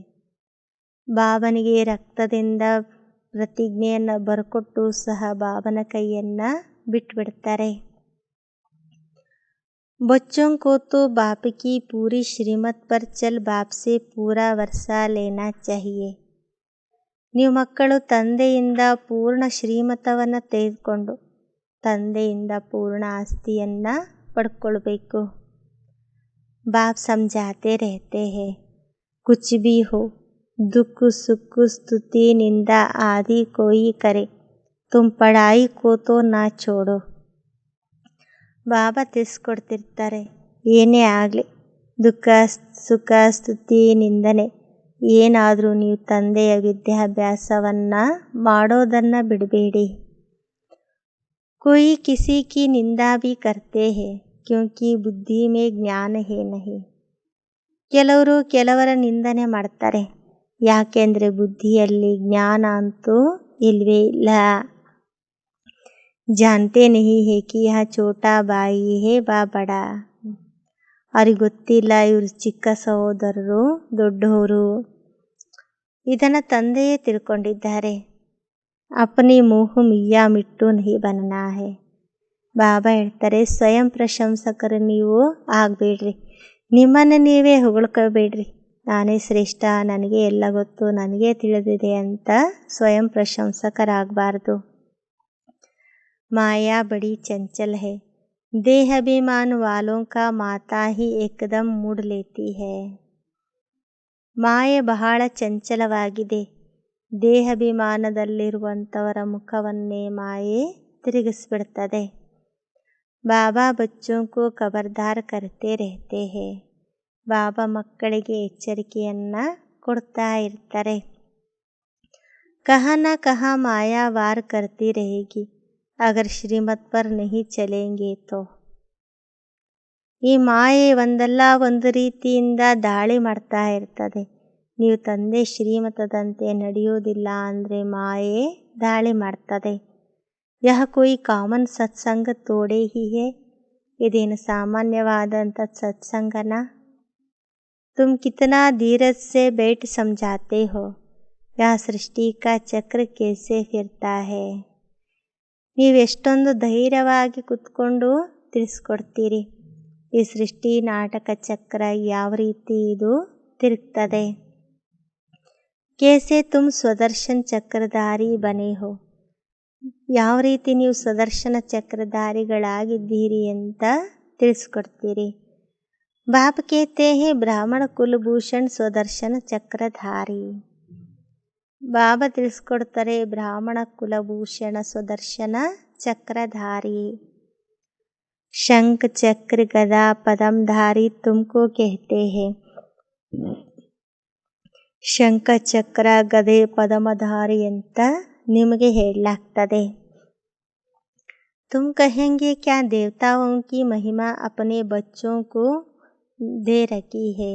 Speaker 1: ಬಾಬನಿಗೆ ರಕ್ತದಿಂದ ಪ್ರತಿಜ್ಞೆಯನ್ನು ಬರ್ಕೊಟ್ಟು ಸಹ ಬಾಬನ ಕೈಯನ್ನು ಬಿಟ್ಬಿಡ್ತಾರೆ. बच्चों को तो बाप की पूरी श्रीमत पर चल बाप से पूरा वर्षा लेना चाहिए. ನೀವು ಮಕ್ಕಳು ತಂದೆಯಿಂದ ಪೂರ್ಣ ಶ್ರೀಮತವನ್ನು ತೆಗೆದುಕೊಂಡು ತಂದೆಯಿಂದ ಪೂರ್ಣ ಆಸ್ತಿಯನ್ನು ಪಡ್ಕೊಳ್ಬೇಕು. बाप समझाते रहते हैं, कुछ भी हो, दुख सुख स्तुति निंदा आदि कोई करे, तुम पढ़ाई को तो ना छोड़ो. ಬಾಬಾ ತಿಳಿಸ್ಕೊಡ್ತಿರ್ತಾರೆ, ಏನೇ ಆಗಲಿ, ದುಃಖ ಸುಖ ಸ್ತುತಿ ನಿಂದನೆ ಏನಾದರೂ ನೀವು ತಂದೆಯ ವಿದ್ಯಾಭ್ಯಾಸವನ್ನು ಮಾಡೋದನ್ನು ಬಿಡಬೇಡಿ. कोई किसी की निंदा भी करते हैं क्योंकि बुद्धि में ज्ञान है नहीं. ಕೆಲವರು ಕೆಲವರ ನಿಂದನೆ ಮಾಡ್ತಾರೆ, ಯಾಕೆಂದರೆ ಬುದ್ಧಿಯಲ್ಲಿ ಜ್ಞಾನ ಅಂತೂ ಇಲ್ವೇ ಇಲ್ಲ. जानते नहीं है कि यह छोटा भाई है वा बड़ा. ಅವ್ರಿಗೆ ಗೊತ್ತಿಲ್ಲ ಇವರು ಚಿಕ್ಕ ಸಹೋದರರು ದೊಡ್ಡವರು. ಇದನ್ನು ತಂದೆಯೇ ತಿಳ್ಕೊಂಡಿದ್ದಾರೆ. ಅಪನಿ ಮುಹ್ ಮಿಯಾ ಮಿಟ್ಟು ನಹಿ ಬನನಾ ಹೇ. ಬಾಬಾ ಹೇಳ್ತಾರೆ, ಸ್ವಯಂ ಪ್ರಶಂಸಕರು ನೀವು ಆಗಬೇಡ್ರಿ, ನಿಮ್ಮನ್ನು ನೀವೇ ಹೊಗಳ್ಕೋಬೇಡ್ರಿ. ನಾನೇ ಶ್ರೇಷ್ಠ, ನನಗೆ ಎಲ್ಲ ಗೊತ್ತು, ನನಗೆ ತಿಳಿದಿದೆ ಅಂತ ಸ್ವಯಂ ಪ್ರಶಂಸಕರಾಗಬಾರ್ದು. माया बड़ी चंचल है, देह अभिमान वालों का माता ही एकदम ಮೂಡ್ लेती है. ಮಾಯೆ ಬಹಳ ಚಂಚಲವಾಗಿದೆ. ದೇಹಾಭಿಮಾನದಲ್ಲಿರುವಂಥವರ ಮುಖವನ್ನೇ ಮಾಯೆ ತಿರುಗಿಸ್ಬಿಡ್ತದೆ. ಬಾಬಾ ಬಚ್ಚೋं को खबरदार करते रहते हैं. ಬಾಬಾ ಮಕ್ಕಳಿಗೆ ಎಚ್ಚರಿಕೆಯನ್ನು ಕೊಡ್ತಾ ಇರ್ತಾರೆ. कहाँ न कहाँ माया वार करती रहेगी, अगर श्रीमत पर नहीं चलेंगे तो. ಈ ಮಾಯೆ ಒಂದಲ್ಲ ಒಂದು ರೀತಿಯಿಂದ ದಾಳಿ ಮಾಡ್ತಾ ಇರ್ತದೆ. ನೀವು ತಂದೆ ಶ್ರೀಮತದಂತೆ ನಡೆಯೋದಿಲ್ಲ ಅಂದರೆ ಮಾಯೆ ದಾಳಿ ಮಾಡ್ತದೆ. ಯಹ ಕೋಯಿ ಕಾಮನ್ ಸತ್ಸಂಗ ತೋಡೆ ಹಿ ಹೇ, ಇದೇನು ಸಾಮಾನ್ಯವಾದಂಥ ಸತ್ಸಂಗನ? ತುಮ್ ಕಿತನಾ ಧೀರಜ್ ಸೆ बैठ समझाते हो, ಯಹ ಸೃಷ್ಟಿ ಕಾ ಚಕ್ರ ಕೇಸೆ ಫಿರ್ತಾ ಹೇ. ನೀವೆಷ್ಟೊಂದು ಧೈರ್ಯವಾಗಿ ಕುತ್ಕೊಂಡು ತಿಳಿಸ್ಕೊಡ್ತೀರಿ, ಈ ಸೃಷ್ಟಿ ನಾಟಕ ಚಕ್ರ ಯಾವ ರೀತಿ ಇದು ತಿರುಗ್ತದೆ. ಕೇಸೆ ತುಮ್ ಸ್ವದರ್ಶನ್ ಚಕ್ರಧಾರಿ ಬನೆ ಹೋ, ಯಾವ ರೀತಿ ನೀವು ಸ್ವದರ್ಶನ ಚಕ್ರಧಾರಿಗಳಾಗಿದ್ದೀರಿ ಅಂತ ತಿಳಿಸ್ಕೊಡ್ತೀರಿ. ಬಾಪ್ ಕೇತೆ ಹೇ ಬ್ರಾಹ್ಮಣ ಕುಲಭೂಷಣ್ ಸ್ವದರ್ಶನ ಚಕ್ರಧಾರಿ. ಬಾಬಾ ತಿಳಿಸ್ಕೊಡ್ತಾರೆ, ಬ್ರಾಹ್ಮಣ ಕುಲಭೂಷಣ ಸ್ವದರ್ಶನ ಚಕ್ರಧಾರಿ. ಶಂಖ ಚಕ್ರ ಗದಾ ಪದಮಧಾರಿ ತುಮಕೋ कहते हैं. ಶಂಖ ಚಕ್ರ ಗದೆ ಪದಮಧಾರಿ ಅಂತ ನಿಮಗೆ ಹೇಳಲಾಗ್ತದೆ. तुम कहेंगे क्या देवताओं की महिमा अपने बच्चों को दे रखी है.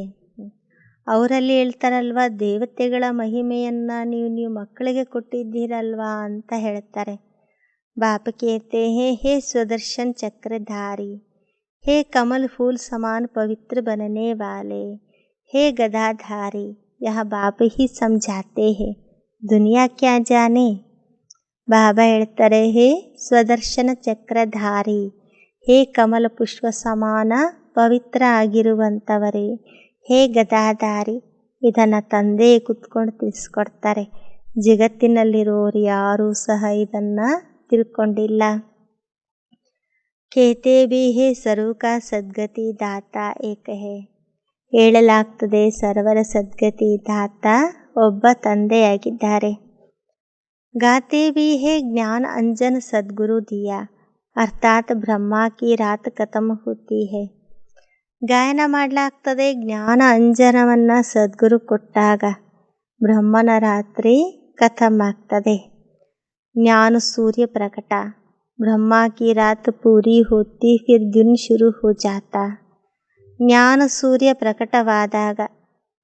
Speaker 1: ಅವರಲ್ಲಿ ಹೇಳ್ತಾರಲ್ವ, ದೇವತೆಗಳ ಮಹಿಮೆಯನ್ನು ನೀವು ಮಕ್ಕಳಿಗೆ ಕೊಟ್ಟಿದ್ದೀರಲ್ವಾ ಅಂತ ಹೇಳ್ತಾರೆ. ಬಾಪ್ ಕೇತೆ ಹೇ ಸ್ವದರ್ಶನ್ ಚಕ್ರಧಾರಿ, ಹೇ ಕಮಲ್ ಫೂಲ್ ಸಮಾನ್ ಪವಿತ್ರ बनने वाले, हे गदाधारी. यह बाप ही समझाते हैं, दुनिया क्या जाने. ಬಾಬಾ ಹೇಳ್ತಾರೆ, ಹೇ ಸ್ವದರ್ಶನ ಚಕ್ರಧಾರಿ, ಹೇ ಕಮಲ ಪುಷ್ಪ ಸಮಾನ ಪವಿತ್ರ ಆಗಿರುವಂಥವರೇ, ಹೇ ಗದಾಧಾರಿ. ಇದನ್ನು ತಂದೆ ಕೂತ್ಕೊಂಡು ತಿಳಿಸ್ಕೊಡ್ತಾರೆ. ಜಗತ್ತಿನಲ್ಲಿರೋರು ಯಾರೂ ಸಹ ಇದನ್ನು ತಿಳ್ಕೊಂಡಿಲ್ಲ. ಕೇತೆ ಬಿ ಹೇ ಸರ್ವ ಕಾ ಸದ್ಗತಿ ದಾತ ಏಕ ಹೇ. ಹೇಳಲಾಗ್ತದೆ, ಸರ್ವರ ಸದ್ಗತಿ ದಾತ ಒಬ್ಬ ತಂದೆಯಾಗಿದ್ದಾರೆ. ಗಾತೆ ಬಿ ಹೇ ಜ್ಞಾನ ಅಂಜನ ಸದ್ಗುರು ದಿಯಾ, ಅರ್ಥಾತ್ ಬ್ರಹ್ಮ ಕಿ ರಾತ್ ಖತಮ್ ಹೋತಿ ಹೇ. ಗಾಯನ ಮಾಡಲಾಗ್ತದೆ, ಜ್ಞಾನ ಅಂಜನವನ್ನು ಸದ್ಗುರು ಕೊಟ್ಟಾಗ ಬ್ರಹ್ಮನ ರಾತ್ರಿ ಖತಮ್ ಆಗ್ತದೆ. ಜ್ಞಾನ ಸೂರ್ಯ ಪ್ರಕಟ, ಬ್ರಹ್ಮ ಕಿ ರಾತ್ ಪೂರಿ ಹೋತಿ ಫಿರ್ ದಿನ ಶುರು ಹೋ ಜಾತಾ. ಜ್ಞಾನ ಸೂರ್ಯ ಪ್ರಕಟವಾದಾಗ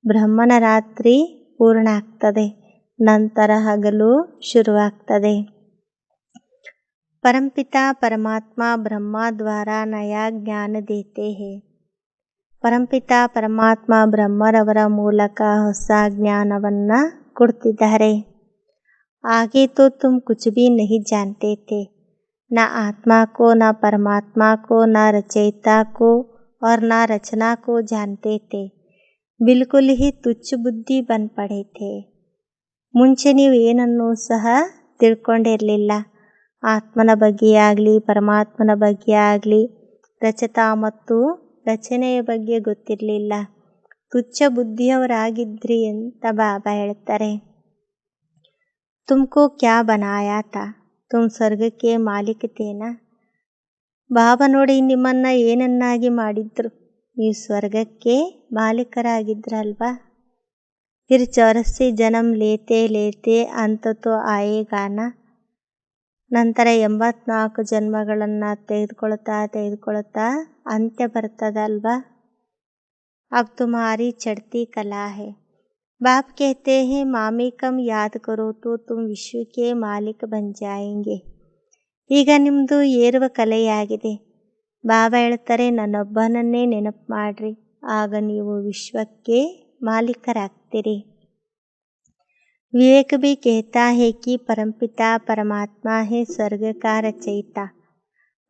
Speaker 1: ಬ್ರಹ್ಮನ ರಾತ್ರಿ ಪೂರ್ಣ ಆಗ್ತದೆ, ನಂತರ ಹಗಲು ಶುರುವಾಗ್ತದೆ. ಪರಂಪಿತಾ ಪರಮಾತ್ಮ ಬ್ರಹ್ಮ ದ್ವಾರ ನಯಾ ಜ್ಞಾನ ದೇತೆ ಹೇ. ಪರಂಪಿತಾ ಪರಮಾತ್ಮ ಬ್ರಹ್ಮರವರ ಮೂಲಕ ಹೊಸ ಜ್ಞಾನವನ್ನು ಕೊಡ್ತಿದ್ದಾರೆ. ಆಗೆ ತೋ ತುಮ್ ಕುಚ್ ಭಿ ನಹಿ ಜಾನ್ತೆ ಥೆ, ನ ಆತ್ಮ ಕೋ ನ ಪರಮಾತ್ಮ ಕೋ ನ ರಚಯಿತಾ ಕೋ और ना रचना को जानते थे, बिल्कुल ही तुच्छ बुद्धि बन पड़े थे. ಮುಂಚೆ ನೀವು ಏನನ್ನೂ ಸಹ ತಿಳ್ಕೊಂಡಿರಲಿಲ್ಲ. ಆತ್ಮನ ಬಗ್ಗೆ ಆಗಲಿ ಪರಮಾತ್ಮನ ಬಗ್ಗೆ ಆಗಲಿ ರಚತಾ ಮತ್ತು ರಚನೆಯ ಬಗ್ಗೆ ಗೊತ್ತಿರಲಿಲ್ಲ. ತುಚ್ಛ ಬುದ್ಧಿಯವರಾಗಿದ್ರಿ ಅಂತ ಬಾಬಾ ಹೇಳ್ತಾರೆ. ತುಮಕೋ ಕ್ಯಾ ಬನಾಯಾ ಥಾ, ತುಮ್ ಸ್ವರ್ಗಕ್ಕೆ ಮಾಲೀಕ ಥೇನಾ. ಬಾಬಾ ನೋಡಿ ನಿಮ್ಮನ್ನು ಏನನ್ನಾಗಿ ಮಾಡಿದ್ರು, ನೀವು ಸ್ವರ್ಗಕ್ಕೆ ಮಾಲೀಕರಾಗಿದ್ರಲ್ವಾ. ಫಿರ್ 84 ಜನ್ಮ ಲೇತೆ ಲೇತೆ ಅಂತ ತೋ ಆಯೇಗಾನ. ನಂತರ 84 ಜನ್ಮಗಳನ್ನು ತೆಗೆದುಕೊಳ್ತಾ ಅಂತ್ಯ ಬರ್ತದಲ್ವಾ. ಅಬ್ ತುಮಾರಿ ಚಡ್ತಿ ಕಲಾ ಹೇ. ಬಾಪ್ ಕೇತೆ ಹೇ ಮಾಮಿ ಕಮ್ ಯಾದ್ ಕರೋ ತೋ ತುಮ್ ವಿಶ್ವ ಕೆ ಮಾಲೀಕ ಬನ್ ಜಾಯೆಂಗೆ. ಈಗ ನಿಮ್ಮದು ಏರುವ ಕಲೆಯಾಗಿದೆ. ಬಾಬಾ ಹೇಳ್ತಾರೆ, ನನ್ನೊಬ್ಬನನ್ನೇ ನೆನಪು ಮಾಡ್ರಿ, ಆಗ ನೀವು ವಿಶ್ವಕ್ಕೆ ಮಾಲೀಕರಾಗ್ತೀರಿ. विवेक भी कहता है कि परमपिता परमात्मा है स्वर्ग का रचयिता,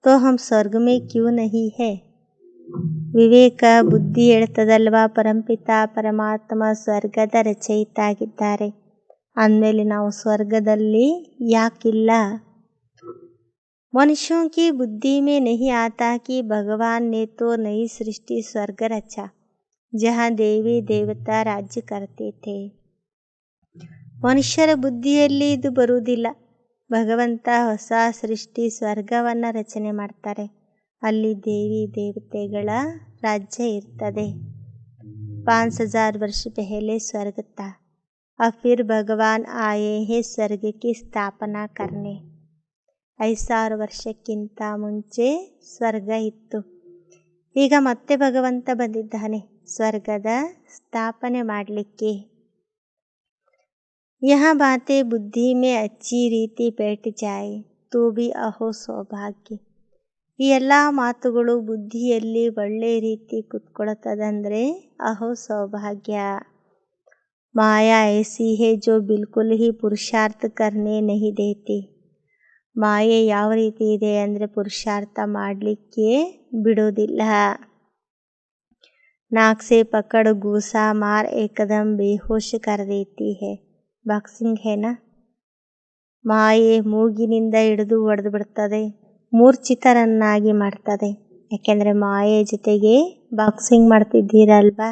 Speaker 1: तो हम स्वर्ग में क्यों नहीं है. ವಿವೇಕ ಬುದ್ಧಿ ಹೇಳ್ತದಲ್ವಾ, ಪರಂಪಿತ ಪರಮಾತ್ಮ ಸ್ವರ್ಗದ ರಚಯಿತ ಆಗಿದ್ದಾರೆ. ಅಂದಮೇಲೆ ನಾವು ಸ್ವರ್ಗದಲ್ಲಿ ಯಾಕಿಲ್ಲ? मनुष्यों की बुद्धि में नहीं आता कि भगवान ने तो नई सृष्टि स्वर्ग रचा जहाँ ದೇವಿ ದೇವತಾ ರಾಜ್ಯ करते थे. ಮನುಷ್ಯರ ಬುದ್ಧಿಯಲ್ಲಿ ಇದು ಬರುವುದಿಲ್ಲ. ಭಗವಂತ ಹೊಸ ಸೃಷ್ಟಿ ಸ್ವರ್ಗವನ್ನು ರಚನೆ ಮಾಡ್ತಾರೆ. ಅಲ್ಲಿ ದೇವಿ ದೇವತೆಗಳ ರಾಜ್ಯ ಇರ್ತದೆ. 5000 वर्ष पहले स्वर्ग था. अब फिर भगवान आए हैं स्वर्ग की स्थापना करने. 5000 ವರ್ಷಕ್ಕಿಂತ ಮುಂಚೆ ಸ್ವರ್ಗ ಇತ್ತು. ಈಗ ಮತ್ತೆ ಭಗವಂತ ಬಂದಿದ್ದಾನೆ ಸ್ವರ್ಗದ ಸ್ಥಾಪನೆ ಮಾಡಲಿಕ್ಕೆ. यहाँ बातें बुद्धि में अच्छी रीति बैठ जाए तो भी अहो सौभाग्य. ಈ ಎಲ್ಲ ಮಾತುಗಳು ಬುದ್ಧಿಯಲ್ಲಿ ಒಳ್ಳೆ ರೀತಿ ಕುತ್ಕೊಳ್ತದಂದ್ರೆ ಅಹೋ ಸೌಭಾಗ್ಯ. ಮಾಯಾ ऐसी है जो बिल्कुल ही पुरुषार्थ करने नहीं देती. ಮಾಯೆ ಯಾವ ರೀತಿ ಇದೆ ಅಂದರೆ ಪುರುಷಾರ್ಥ ಮಾಡಲಿಕ್ಕೆ ಬಿಡೋದಿಲ್ಲ. नाक से पकड़ गूसा मार एकदम बेहोश कर देती है. Boxing Hena. ಮಾಯೆ ಮೂಗಿನಿಂದ ಹಿಡಿದು ಹೊಡೆದು ಬಿಡ್ತದೆ, ಮೂರ್ಛಿತರನ್ನಾಗಿ ಮಾಡ್ತದೆ. ಯಾಕೆಂದರೆ ಮಾಯೆ ಜೊತೆಗೆ ಬಾಕ್ಸಿಂಗ್ ಮಾಡ್ತಿದ್ದೀರಲ್ವಾ.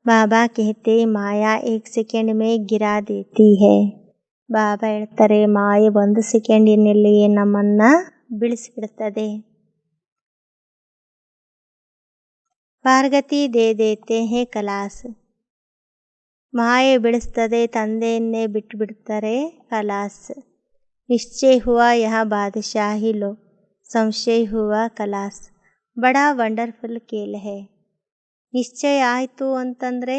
Speaker 1: ಬಾಬಾ कहते ಮಾಯಾ 1 सेकंड में गिरा देती है. ಬಾಬಾ ಹೇಳ್ತಾರೆ ಮಾಯೆ 1 ಸೆಕೆಂಡಿನಲ್ಲಿಯೇ ನಮ್ಮನ್ನ ಬೀಳಿಸಿಬಿಡ್ತದೆ. ಪಾರ್ಗತಿ ದೇ ದೇತೆ ಹೇ ಕಲಾಸ್. ಮಾಯೆ ಬಿಡಿಸ್ತದೆ, ತಂದೆಯನ್ನೇ ಬಿಟ್ಟು ಬಿಡ್ತಾರೆ ಕಲಾಸ್. ನಿಶ್ಚಯ ಹುವಾ ಯಹ ಬಾದಶಾಹಿ ಲೋ, ಸಂಶಯ ಹುವಾ ಕಲಾಸ್. ಬಡಾ ವಂಡರ್ಫುಲ್ ಖೇಲ್ ಹೇ. ನಿಶ್ಚಯ ಆಯಿತು ಅಂತಂದರೆ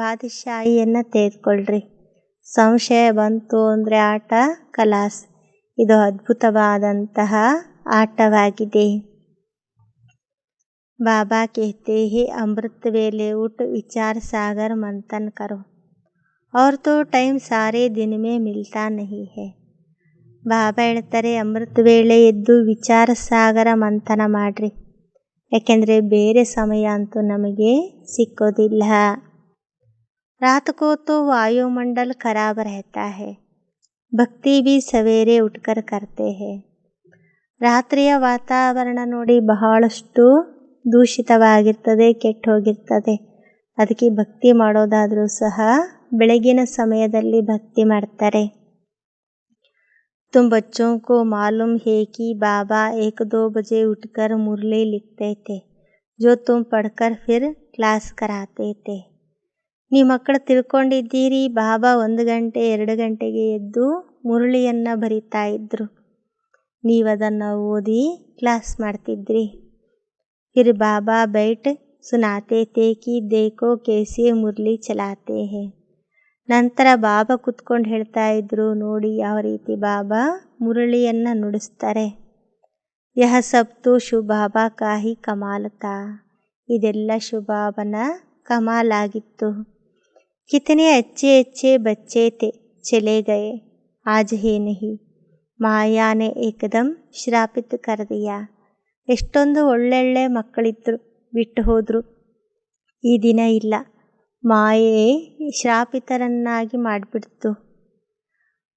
Speaker 1: ಬಾದಶಾಹಿಯನ್ನು ತೆಗೆದುಕೊಳ್ಳ್ರಿ. ಸಂಶಯ ಬಂತು ಅಂದರೆ ಆಟ ಕಲಾಸ್. ಇದು ಅದ್ಭುತವಾದಂತಹ ಆಟವಾಗಿದೆ. ಬಾಬಾ कहते हैं अमृत वेले उठ विचार सागर मंथन करो. और तो टाइम सारे दिन में मिलता नहीं है. ಬಾಬಾ ಹೇಳ್ತಾರೆ ಅಮೃತ ವೇಳೆ ಎದ್ದು ವಿಚಾರ ಸಾಗರ ಮಂಥನ ಮಾಡ್ರಿ. ಯಾಕೆಂದರೆ ಬೇರೆ ಸಮಯ ಅಂತೂ ನಮಗೆ ಸಿಕ್ಕೋದಿಲ್ಲ. रात को तो वायुमंडल खराब रहता है. ಭಕ್ತಿ भी ಸವೇರೆ ಉಟ್ಕರ್ करते हैं. ರಾತ್ರಿಯ ವಾತಾವರಣ ನೋಡಿ ಬಹಳಷ್ಟು ದೂಷಿತವಾಗಿರ್ತದೆ, ಕೆಟ್ಟು ಹೋಗಿರ್ತದೆ. ಅದಕ್ಕೆ ಭಕ್ತಿ ಮಾಡೋದಾದರೂ ಸಹ ಬೆಳಗಿನ ಸಮಯದಲ್ಲಿ ಭಕ್ತಿ ಮಾಡ್ತಾರೆ. तुम बच्चों को मालूम है कि बाबा 1-2 बजे उठकर मुरली लिखते थे जो तुम पढ़कर फिर क्लास कराते थे. ನೀವು ಮಕ್ಕಳು ತಿಳ್ಕೊಂಡಿದ್ದೀರಿ, ಬಾಬಾ 1 ಗಂಟೆ 2 ಗಂಟೆಗೆ ಎದ್ದು ಮುರಳಿಯನ್ನು ಬರಿತಾ ಇದ್ರು. ನೀವು ಅದನ್ನು ಓದಿ ಕ್ಲಾಸ್ ಮಾಡ್ತಿದ್ರಿ. फिर बाबा बैठ सुनाते थे कि देखो कैसे मुरली चलाते हैं. ನಂತರ ಬಾಬಾ ಕುತ್ಕೊಂಡು ಹೇಳ್ತಾ ಇದ್ರು, ನೋಡಿ ಯಾವ ರೀತಿ ಬಾಬಾ ಮುರಳಿಯನ್ನು ನುಡಿಸ್ತಾರೆ. ಯಹ ಸಬ್ ತೋ ಶಿವಬಾಬಾ ಕಾ ಹಿ ಕಮಾಲ್ ತಾ. ಇದೆಲ್ಲ ಶಿವಬಾಬನ ಕಮಾಲ್ ಆಗಿತ್ತು. ಕಿತನೆ ಅಚ್ಚೆ ಅಚ್ಚೆ ಬಚ್ಚೆ ತೆ ಚಲೆ ಗಯೆ ಆಜ್ ಹೇ ನಹಿ. ಮಾಯಾನೆ ಏಕದಮ್ ಶ್ರಾಪಿತ್ ಕರ್ ದಿಯಾ. ಎಷ್ಟೊಂದು ಒಳ್ಳೊಳ್ಳೆ ಮಕ್ಕಳಿದ್ರು, ಬಿಟ್ಟು ಹೋದರು, ಈ ದಿನ ಇಲ್ಲ. ಮಾಯೆ ಶ್ರಾಪಿತರನ್ನಾಗಿ ಮಾಡಿಬಿಡ್ತು.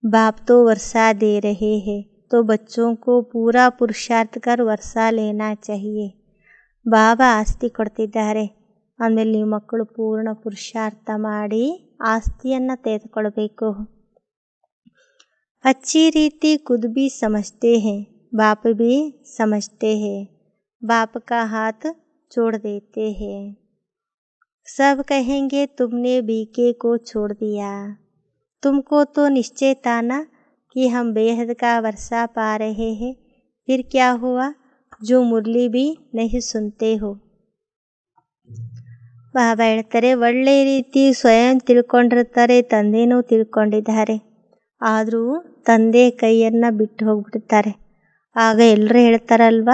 Speaker 1: ಬಾಪ್ ತೋ ವರ್ಷಾ ದೇ ರಹೇ ಹೇ ತೋ ಬಚ್ಚೋಂ ಕೋ ಪೂರಾ ಪುರುಷಾರ್ಥ ಕರ್ ವರ್ಷಾ ಲೇನಾ ಚಾಹಿಯೆ. ಬಾಬಾ ಆಸ್ತಿ ಕೊಡ್ತಿದ್ದಾರೆ, ಆಮೇಲೆ ನೀವು ಮಕ್ಕಳು ಪೂರ್ಣ ಪುರುಷಾರ್ಥ ಮಾಡಿ ಆಸ್ತಿಯನ್ನು ತೆಗೆದುಕೊಳ್ಬೇಕು. अच्छी रीति खुद भी समझते हैं, बाप भी समझते हैं. बाप का हाथ छोड़ देते हैं. सब कहेंगे तुमने बीके को छोड़ दिया. तुमको तो निश्चय था ना कि हम बेहद का वर्षा पा रहे हैं. फिर क्या हुआ जो मुरली भी नहीं सुनते हो. ಬಾಬಾ ಹೇಳ್ತಾರೆ ಒಳ್ಳೆ ರೀತಿ ಸ್ವಯಂ ತಿಳ್ಕೊಂಡಿರ್ತಾರೆ, ತಂದೆನೂ ತಿಳ್ಕೊಂಡಿದ್ದಾರೆ. ಆದರೂ ತಂದೆ ಕೈಯನ್ನು ಬಿಟ್ಟು ಹೋಗ್ಬಿಡ್ತಾರೆ. ಆಗ ಎಲ್ಲರೂ ಹೇಳ್ತಾರಲ್ವ,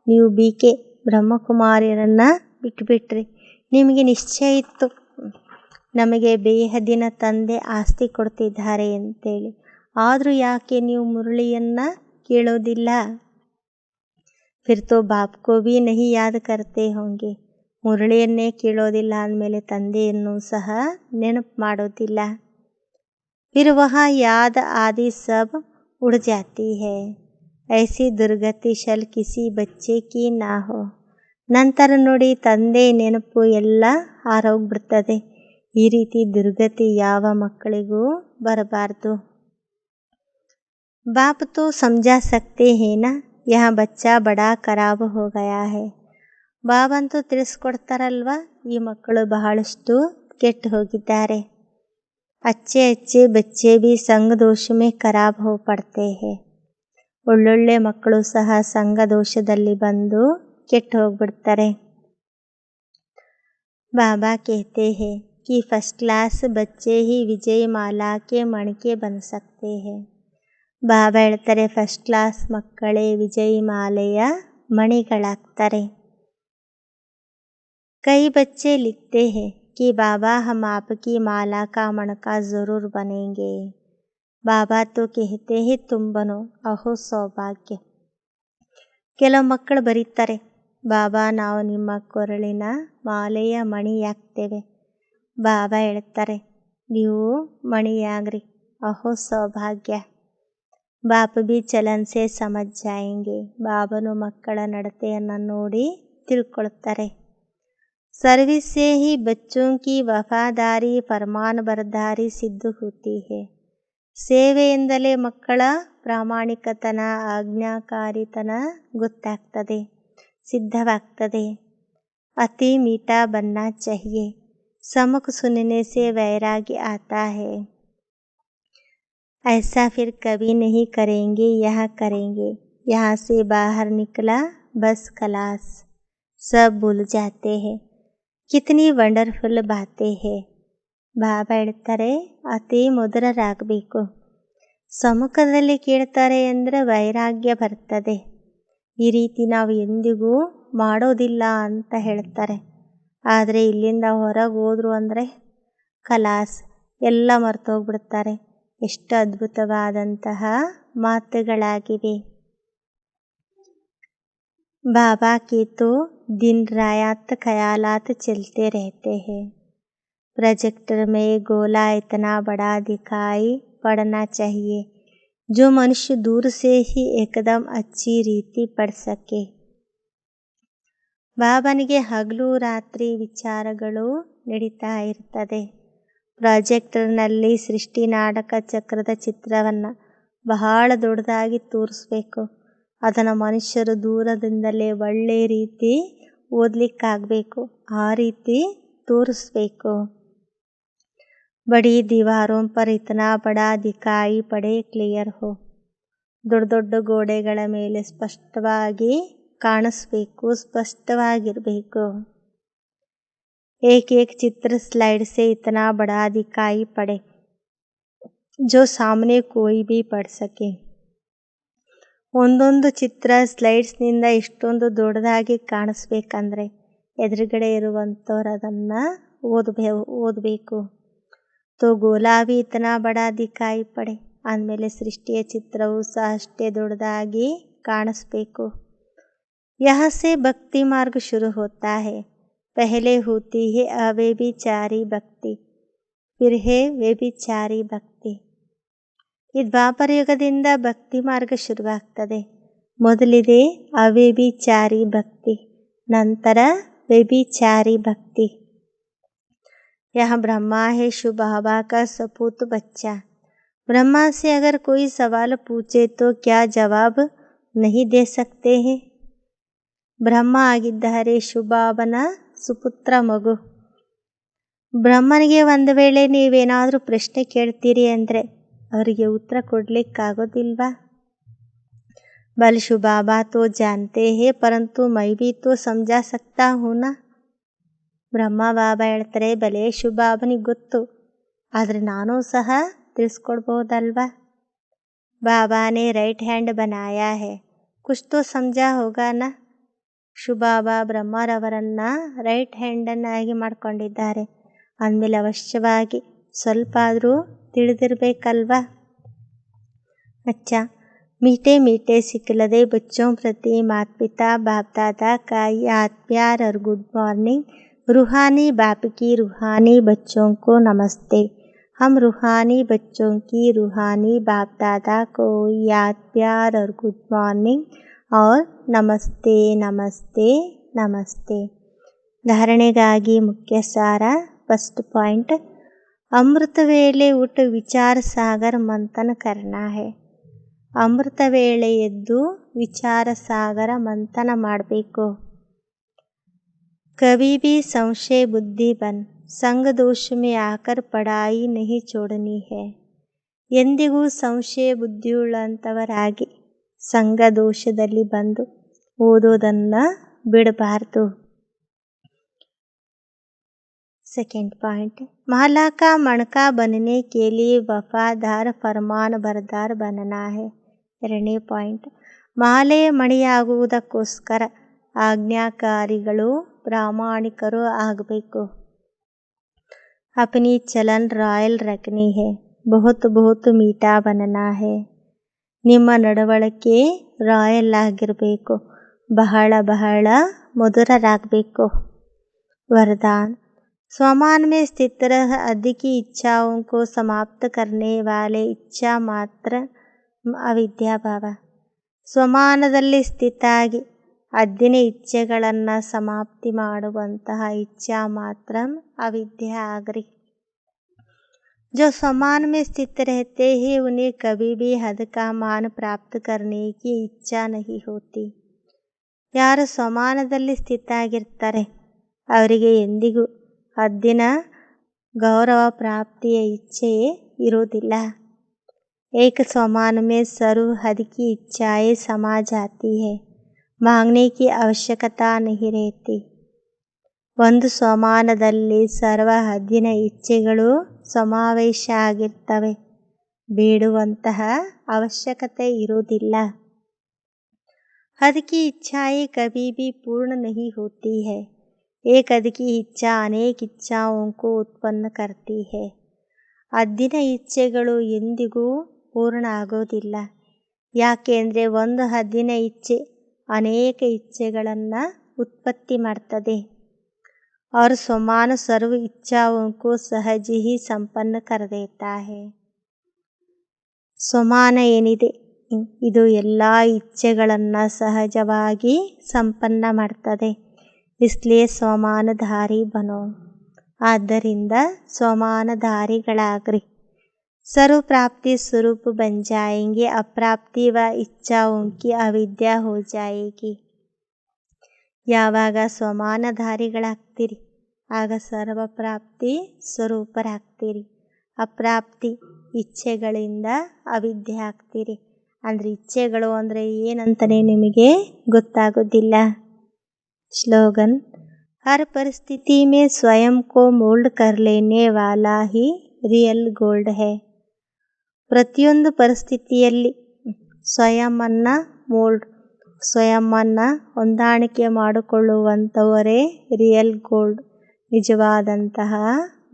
Speaker 1: ನೀವು BK ಬ್ರಹ್ಮಕುಮಾರಿಯರನ್ನು ಬಿಟ್ಟುಬಿಟ್ರಿ. ನಿಮಗೆ ನಿಶ್ಚಯ ಇತ್ತು ನಮಗೆ ಬೇಹದ್ದಿನ ತಂದೆ ಆಸ್ತಿ ಕೊಡ್ತಿದ್ದಾರೆ ಅಂತೇಳಿ. ಆದರೂ ಯಾಕೆ ನೀವು ಮುರಳಿಯನ್ನು ಕೇಳೋದಿಲ್ಲ. फिर तो बाप को भी नहीं याद करते होंगे. ಮುರಳಿಯನ್ನೇ ಕೇಳೋದಿಲ್ಲ ಅಂದಮೇಲೆ ತಂದೆಯನ್ನು ಸಹ ನೆನಪು ಮಾಡೋದಿಲ್ಲ. फिर वहाँ याद आदि सब उड़ जाती है. ऐसी दुर्गति शल किसी बच्चे की ना हो. ನಂತರ ನೋಡಿ ತಂದೆ ನೆನಪು ಎಲ್ಲ ಹಾರೋಗ್ಬಿಡ್ತದೆ. ಈ ರೀತಿ ದುರ್ಗತಿ ಯಾವ ಮಕ್ಕಳಿಗೂ ಬರಬಾರ್ದು. बाप तो समझा सकते हैं ना यह बच्चा बड़ा खराब हो गया है. ಬಾಬಂತೂ ತಿಳಿಸ್ಕೊಡ್ತಾರಲ್ವ, ಈ ಮಕ್ಕಳು ಬಹಳಷ್ಟು ಕೆಟ್ಟು ಹೋಗಿದ್ದಾರೆ. अच्छे अच्छे बच्चे भी संग दोष में खराब हो पड़ते हैं. ಒಳ್ಳೊಳ್ಳೆ ಮಕ್ಕಳು ಸಹ ಸಂಘ ದೋಷದಲ್ಲಿ ಬಂದು ಕೆಟ್ಟು ಹೋಗ್ಬಿಡ್ತಾರೆ. बाबा कहते हैं कि फर्स्ट क्लास बच्चे ही विजय माला के मणके बन सकते हैं. ಬಾಬಾ ಹೇಳ್ತಾರೆ, ಫಸ್ಟ್ ಕ್ಲಾಸ್ ಮಕ್ಕಳೇ ವಿಜಯಿ ಮಾಲೆಯ ಮಣಿಗಳಾಗ್ತಾರೆ. कई बच्चे लिखते हैं कि बाबा हम आपकी माला का मणका ज़रूर बनेंगे. बाबा तो कहते हैं तुम बनो, अहो सौभाग्य. ಕೆಲವು ಮಕ್ಕಳು ಬರೀತಾರೆ, ಬಾಬಾ ನಾವು ನಿಮ್ಮ ಕೊರಳಿನ ಮಾಲೆಯ ಮಣಿಯಾಗ್ತೇವೆ. ಬಾಬಾ ಹೇಳ್ತಾರೆ, ನೀವು ಮಣಿಯಾಗ್ರಿ, ಅಹೋ ಸೌಭಾಗ್ಯ. ಬಾಪ ಬಿ ಚಲನ್ ಸೆ ಸಮಜ್ ಜಾಯೆಂಗೆ. ಬಾಬನು ಮಕ್ಕಳ ನಡತೆಯನ್ನು ನೋಡಿ ತಿಳ್ಕೊಳ್ತಾರೆ. सर्विस से ही बच्चों की वफादारी फरमान बरदारी सिद्ध होती है. ಸೇವೆಯಿಂದಲೇ ಮಕ್ಕಳ ಪ್ರಾಮಾಣಿಕತನ ಆಜ್ಞಾಕಾರಿತನ ಗೊತ್ತಾಗ್ತದೆ, ಸಿದ್ಧವಾಗ್ತದೆ. ಅತಿ ಮೀಠಾ ಬನ್ನ चाहिए. सम्मुख सुनने से वैराग्य आता है. ऐसा फिर कभी नहीं करेंगे, यह करेंगे. यहाँ से बाहर निकला बस खलास. सब भूल जाते हैं. ಕಿತನಿ ವಂಡರ್ಫುಲ್ ಬಾತೆ ಹೇ. ಬಾಬಾ ಹೇಳ್ತಾರೆ, ಅತಿ ಮಧುರರಾಗಬೇಕು. ಸಮ್ಮುಖದಲ್ಲಿ ಕೇಳ್ತಾರೆ ಅಂದರೆ ವೈರಾಗ್ಯ ಬರ್ತದೆ. ಈ ರೀತಿ ನಾವು ಎಂದಿಗೂ ಮಾಡೋದಿಲ್ಲ ಅಂತ ಹೇಳ್ತಾರೆ. ಆದರೆ ಇಲ್ಲಿಂದ ಹೊರಗೆ ಹೋದ್ರು ಅಂದರೆ ಖಲಾಸ್, ಎಲ್ಲ ಮರ್ತೋಗ್ಬಿಡ್ತಾರೆ. ಎಷ್ಟು ಅದ್ಭುತವಾದಂತಹ ಮಾತುಗಳಾಗಿವೆ. बाबा के तो दिन रात ख्यालात चलते रहते हैं. प्रोजेक्टर में गोला इतना बड़ा दिखाई पड़ना चाहिए जो मनुष्य दूर से ही एकदम अच्छी रीति पढ़ सके. ಬಾಬನಿಗೆ ಹಗಲು ರಾತ್ರಿ ವಿಚಾರಗಳು ನಡೀತಾ ಇರ್ತದೆ. ಪ್ರಾಜೆಕ್ಟರ್ನಲ್ಲಿ ಸೃಷ್ಟಿ ನಾಟಕ ಚಕ್ರದ ಚಿತ್ರವನ್ನು ಬಹಳ ದೊಡ್ಡದಾಗಿ ತೋರಿಸ್ಬೇಕು. ಅದನ್ನು ಮನುಷ್ಯರು ದೂರದಿಂದಲೇ ಒಳ್ಳೆ ರೀತಿ ಓದಲಿಕ್ಕಾಗಬೇಕು, ಆ ರೀತಿ ತೋರಿಸ್ಬೇಕು. ಬಡಿ ದೀವಾರೋं पर इतना बड़ा दिखाई पड़े क्लियर हो. ದೊಡ್ಡ ದೊಡ್ಡ ಗೋಡೆಗಳ ಮೇಲೆ ಸ್ಪಷ್ಟವಾಗಿ ಕಾಣಿಸ್ಬೇಕು, ಸ್ಪಷ್ಟವಾಗಿರಬೇಕು. एक एक चित्र स्लाइड से इतना बड़ा दिखाई पड़े जो सामने कोई भी पढ़ सके. ಒಂದೊಂದು ಚಿತ್ರ ಸ್ಲೈಡ್ಸ್ನಿಂದ ಇಷ್ಟೊಂದು ದೊಡ್ಡದಾಗಿ ಕಾಣಿಸ್ಬೇಕಂದ್ರೆ ಎದುರುಗಡೆ ಇರುವಂಥವ್ರು ಅದನ್ನು ಓದಬೇಕು. ತೋ ಗೋಲಾಬಿ ಇತನಾ ಬಡ ದಿಖಾಯಿ ಪಡೆ ಅಂದಮೇಲೆ ಸೃಷ್ಟಿಯ ಚಿತ್ರವು ಸಹ ಅಷ್ಟೇ ದೊಡ್ಡದಾಗಿ ಕಾಣಿಸ್ಬೇಕು. यहाँ से भक्ति मार्ग शुरू होता है. पहले होती है अव्यभिचारी भक्ति, फिर है ವ್ಯಭಿಚಾರಿ ಭಕ್ತಿ. ಇದು ದ್ವಾಪರ ಯುಗದಿಂದ ಭಕ್ತಿ ಮಾರ್ಗ ಶುರುವಾಗ್ತದೆ. ಮೊದಲಿದೆ ಅವ್ಯಭಿಚಾರಿ ಭಕ್ತಿ, ನಂತರ ವ್ಯಭಿಚಾರಿ ಭಕ್ತಿ. यह ब्रह्मा है शिव बाबा का सपूत बच्चा. ब्रह्मा से अगर कोई सवाल पूछे तो क्या जवाब नहीं दे सकते हैं. ಬ್ರಹ್ಮ ಆಗಿದ್ದಾರೆ ಶಿವಬಾಬನ ಸುಪುತ್ರ ಮಗು. ಬ್ರಹ್ಮನಿಗೆ ಒಂದು ವೇಳೆ ನೀವೇನಾದರೂ ಪ್ರಶ್ನೆ ಕೇಳ್ತೀರಿ ಅಂದರೆ ಅವರಿಗೆ ಉತ್ತರ ಕೊಡಲಿಕ್ಕಾಗೋದಿಲ್ವಾ. ಬಲ್ ಶಿವಬಾಬಾ ತೋ ಜಾನ್ತೆ ಹೇ ಪರಂತು ಮೈ ಭಿ ತೋ ಸಮಜಾ ಸಕ್ತಾ ಹೂ ನಾ. ಬ್ರಹ್ಮ ಬಾಬಾ ಹೇಳ್ತಾರೆ, ಬಲೆ ಶಿವಬಾಬನಿಗೆ ಗೊತ್ತು, ಆದರೆ ನಾನು ಸಹ ತಿಳಿಸ್ಕೊಡ್ಬೋದಲ್ವಾ. ಬಾಬಾನೇ ರೈಟ್ ಹ್ಯಾಂಡ್ ಬನಾಯಾ ಹೇ, ಕುಚ್ ತೋ ಸಮಜಾ ಹೋಗಾ ನಾ. ಶಿವಬಾಬಾ ಬ್ರಹ್ಮರವರನ್ನು ರೈಟ್ ಹ್ಯಾಂಡನ್ನಾಗಿ ಮಾಡಿಕೊಂಡಿದ್ದಾರೆ ಅಂದಮೇಲೆ ಅವಶ್ಯವಾಗಿ ಸ್ವಲ್ಪ ಆದರೂ ತಿಳಿದಿರಬೇಕಲ್ವಾ. ಅಚ್ಚ मीठे मीठे सिखलदे बच्चों प्रति माता पिता बाप दादा का याद प्यार और गुड मॉर्निंग। रूहानी बाप की रूहानी बच्चों को नमस्ते। हम रूहानी बच्चों की रूहानी बाप दादा को याद प्यार और गुड मॉर्निंग और नमस्ते नमस्ते नमस्ते। धारणೆಗಾಗಿ ಮುಖ್ಯ ಸಾರ फर्स्ट पॉइंट, अमृत वेले उठ विचार सागर मंथन करना है। अमृत ವೇಳೆ ಎದ್ದು ವಿಚಾರ ಸಾಗರ ಮಂಥನ ಮಾಡಬೇಕು। कभी भी संशय बुद्धि बन संग दोष में आकर पढ़ाई नहीं छोड़नी है। ಎಂದಿಗೂ ಸಂಶಯ ಬುದ್ಧಿಯುಳ್ಳಂಥವರಾಗಿ ಸಂಘ ದೋಷದಲ್ಲಿ ಬಂದು ಓದೋದನ್ನು ಬಿಡಬಾರ್ದು। सेकेंड पॉइंट, महला का मणका बनने के लिए वफादार फरमान बरदार बनना है। ಎರಡನೇ ಪಾಯಿಂಟ್, ಮಹಲೆಯ ಮಣಿಯಾಗುವುದಕ್ಕೋಸ್ಕರ ಆಜ್ಞಾಕಾರಿಗಳು ಪ್ರಾಮಾಣಿಕರು ಆಗಬೇಕು। अपनी चलन रॉयल रखनी है, बहुत बहुत मीठा बनना है। ನಿಮ್ಮ ನಡವಳಿಕೆ ರಾಯಲ್ ಆಗಿರಬೇಕು, ಬಹಳ ಬಹಳ ಮಧುರರಾಗಬೇಕು। वरदान, स्वमान में स्थित रह अधिक इच्छाओं को समाप्त करने वाले इच्छा मात्र अविद्या भाव। ಸ್ವಮಾನದಲ್ಲಿ ಸ್ಥಿತಾಗಿ ಅದ್ದಿನ ಇಚ್ಛೆಗಳನ್ನು ಸಮಾಪ್ತಿ ಮಾಡುವಂತಹ ಇಚ್ಛಾ ಮಾತ್ರ अविद्या आगरी। जो स्वमान में स्थित रहते हैं उन्हें कभी भी हद का मान प्राप्त करने की इच्छा नहीं होती। ಯಾರು ಸ್ವಮಾನದಲ್ಲಿ ಸ್ಥಿತ ಆಗಿರ್ತಾರೆ ಅವರಿಗೆ ಎಂದಿಗೂ ಹದ್ದಿನ ಗೌರವ ಪ್ರಾಪ್ತಿಯ ಇಚ್ಛೆಯೇ ಇರುವುದಿಲ್ಲ। एक स्वमान में सर्व हद की इच्छाएं समा जाती है, मांगने की आवश्यकता नहीं रहती। ಒಂದು ಸ್ವಮಾನದಲ್ಲಿ ಸರ್ವ ಹದ್ದಿನ ಇಚ್ಛೆಗಳು ಸಮಾವೇಶ ಆಗಿರ್ತವೆ, ಬೇಡುವಂತಹ ಅವಶ್ಯಕತೆ ಇರುವುದಿಲ್ಲ। हद की इच्छाएं कभी भी पूर्ण नहीं होती है। एक हद की इच्छा अनेक इच्छाओं को उत्पन्न करती है। ಹದ್ದಿನ ಇಚ್ಛೆಗಳು ಎಂದಿಗೂ ಪೂರ್ಣ ಆಗೋದಿಲ್ಲ, ಯಾಕೆಂದರೆ ಒಂದು ಹದ್ದಿನ ಇಚ್ಛೆ ಅನೇಕ ಇಚ್ಛೆಗಳನ್ನು ಉತ್ಪತ್ತಿ ಮಾಡ್ತದೆ। और स्वमान सर्व इच्छाओं को सहज ही संपन्न कर देता है। ಸ್ವಮಾನ ಏನಿದೆ ಇದು ಎಲ್ಲ ಇಚ್ಛೆಗಳನ್ನು ಸಹಜವಾಗಿ ಸಂಪನ್ನ ಮಾಡ್ತದೆ। इसलिए ಸ್ವಮಾನಧಾರಿ ಬನೋ, ಆದ್ದರಿಂದ ಸ್ವಮಾನಧಾರಿಗಳಾಗ್ರಿ। सर्व प्राप्ति स्वरूप बन जाएंगे, अप्राप्ति व इच्छाओं की अविद्या हो जाएगी। ಯಾವಾಗ ಸ್ವಮಾನಧಾರಿಗಳಾಗ್ತೀರಿ ಆಗ ಸರ್ವ ಪ್ರಾಪ್ತಿ ಸ್ವರೂಪರಾಗ್ತೀರಿ, ಅಪ್ರಾಪ್ತಿ ಇಚ್ಛೆಗಳಿಂದ ಅವಿದ್ಯೆ ಆಗ್ತೀರಿ। ಅಂದರೆ ಇಚ್ಛೆಗಳು ಅಂದರೆ ಏನಂತಲೇ ನಿಮಗೆ ಗೊತ್ತಾಗೋದಿಲ್ಲ। स्लोगन, हर परिस्थिति में स्वयं को मोल्ड कर लेने वाला ही रियल गोल्ड है। ಪ್ರತಿಯೊಂದು ಪರಿಸ್ಥಿತಿಯಲ್ಲಿ ಸ್ವಯಂವನ್ನು ಹೊಂದಾಣಿಕೆ ಮಾಡಿಕೊಳ್ಳುವಂಥವರೇ ರಿಯಲ್ ಗೋಲ್ಡ್, ನಿಜವಾದಂತಹ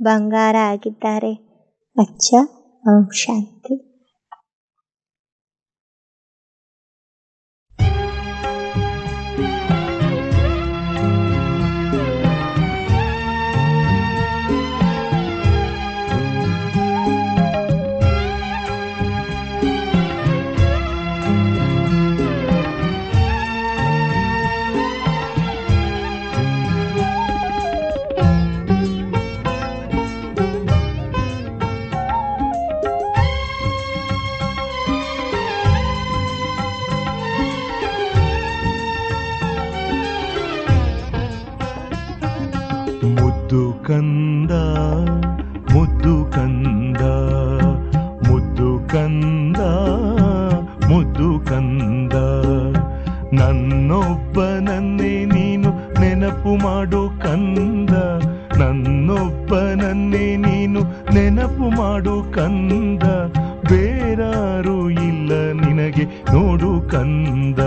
Speaker 1: ಬಂಗಾರ ಆಗಿದ್ದಾರೆ। ಅಚ್ಚಾ, ಓಂ ಶಾಂತಿ।
Speaker 2: ಮುದ್ದು ಕಂದ ಮುದ್ದು ಕಂದ ಮುದ್ದು ಕಂದ ಮುದ್ದು ಕಂದ, ನನ್ನೊಬ್ಬನನ್ನೇ ನೀನು ನೆನಪು ಮಾಡು ಕಂದ, ನನ್ನೊಬ್ಬನನ್ನೇ ನೀನು ನೆನಪು ಮಾಡು ಕಂದ, ಬೇರಾರು ಇಲ್ಲ ನಿನಗೆ ನೋಡು ಕಂದ,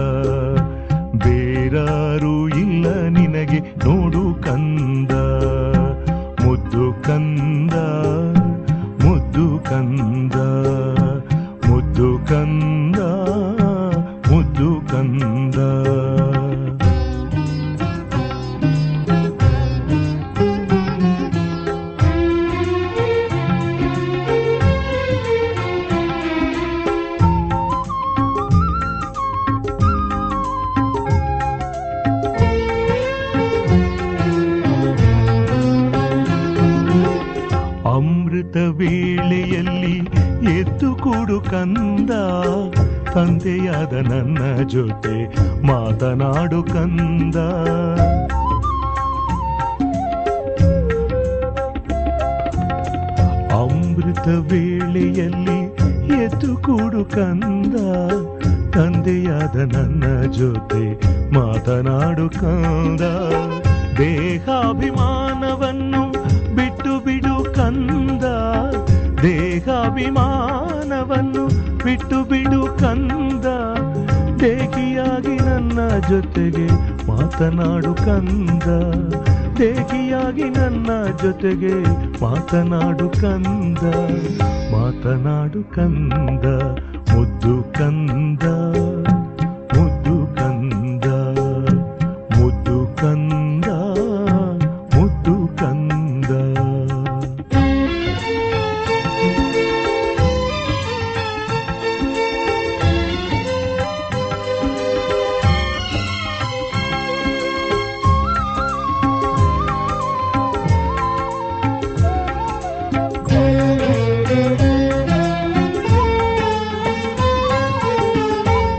Speaker 2: ಬೇರಾರು ಇಲ್ಲ ನಿನಗೆ ನೋಡು ಕಂದ, ಮುದ್ದು ಕಂದ ಮುದ್ದು ಕಂದ ಮುದ್ದು ಕಂದ ಕೂಡು ಕಂದ, ತಂದೆಯಾದ ನನ್ನ ಜೊತೆ ಮಾತನಾಡು ಕಂದ. ಅಮೃತ ವೇಳೆಯಲ್ಲಿ ಎದ್ದು ಕೂಡು ಕಂದ, ತಂದೆಯಾದ ನನ್ನ ಜೊತೆ ಮಾತನಾಡು ಕಂದ. ದೇಹಾಭಿಮಾನವನ್ನು ಬಿಟ್ಟು ಬಿಡು ಕಂದ, ದೇಹಾಭಿಮಾನವನ್ನು ಬಿಟ್ಟು ಬಿಡು ಕಂದ. ದೇಹಿಯಾಗಿ ನನ್ನ ಜೊತೆಗೆ ಮಾತನಾಡು ಕಂದ, ದೇಹಿಯಾಗಿ ನನ್ನ ಜೊತೆಗೆ ಮಾತನಾಡು ಕಂದ, ಮಾತನಾಡು ಕಂದ, ಮುದ್ದು ಕಂದ, ಮುದ್ದು ಕಂದ, ಮುದ್ದು ಕಂದ, ಮುದ್ದು ಕಂದ.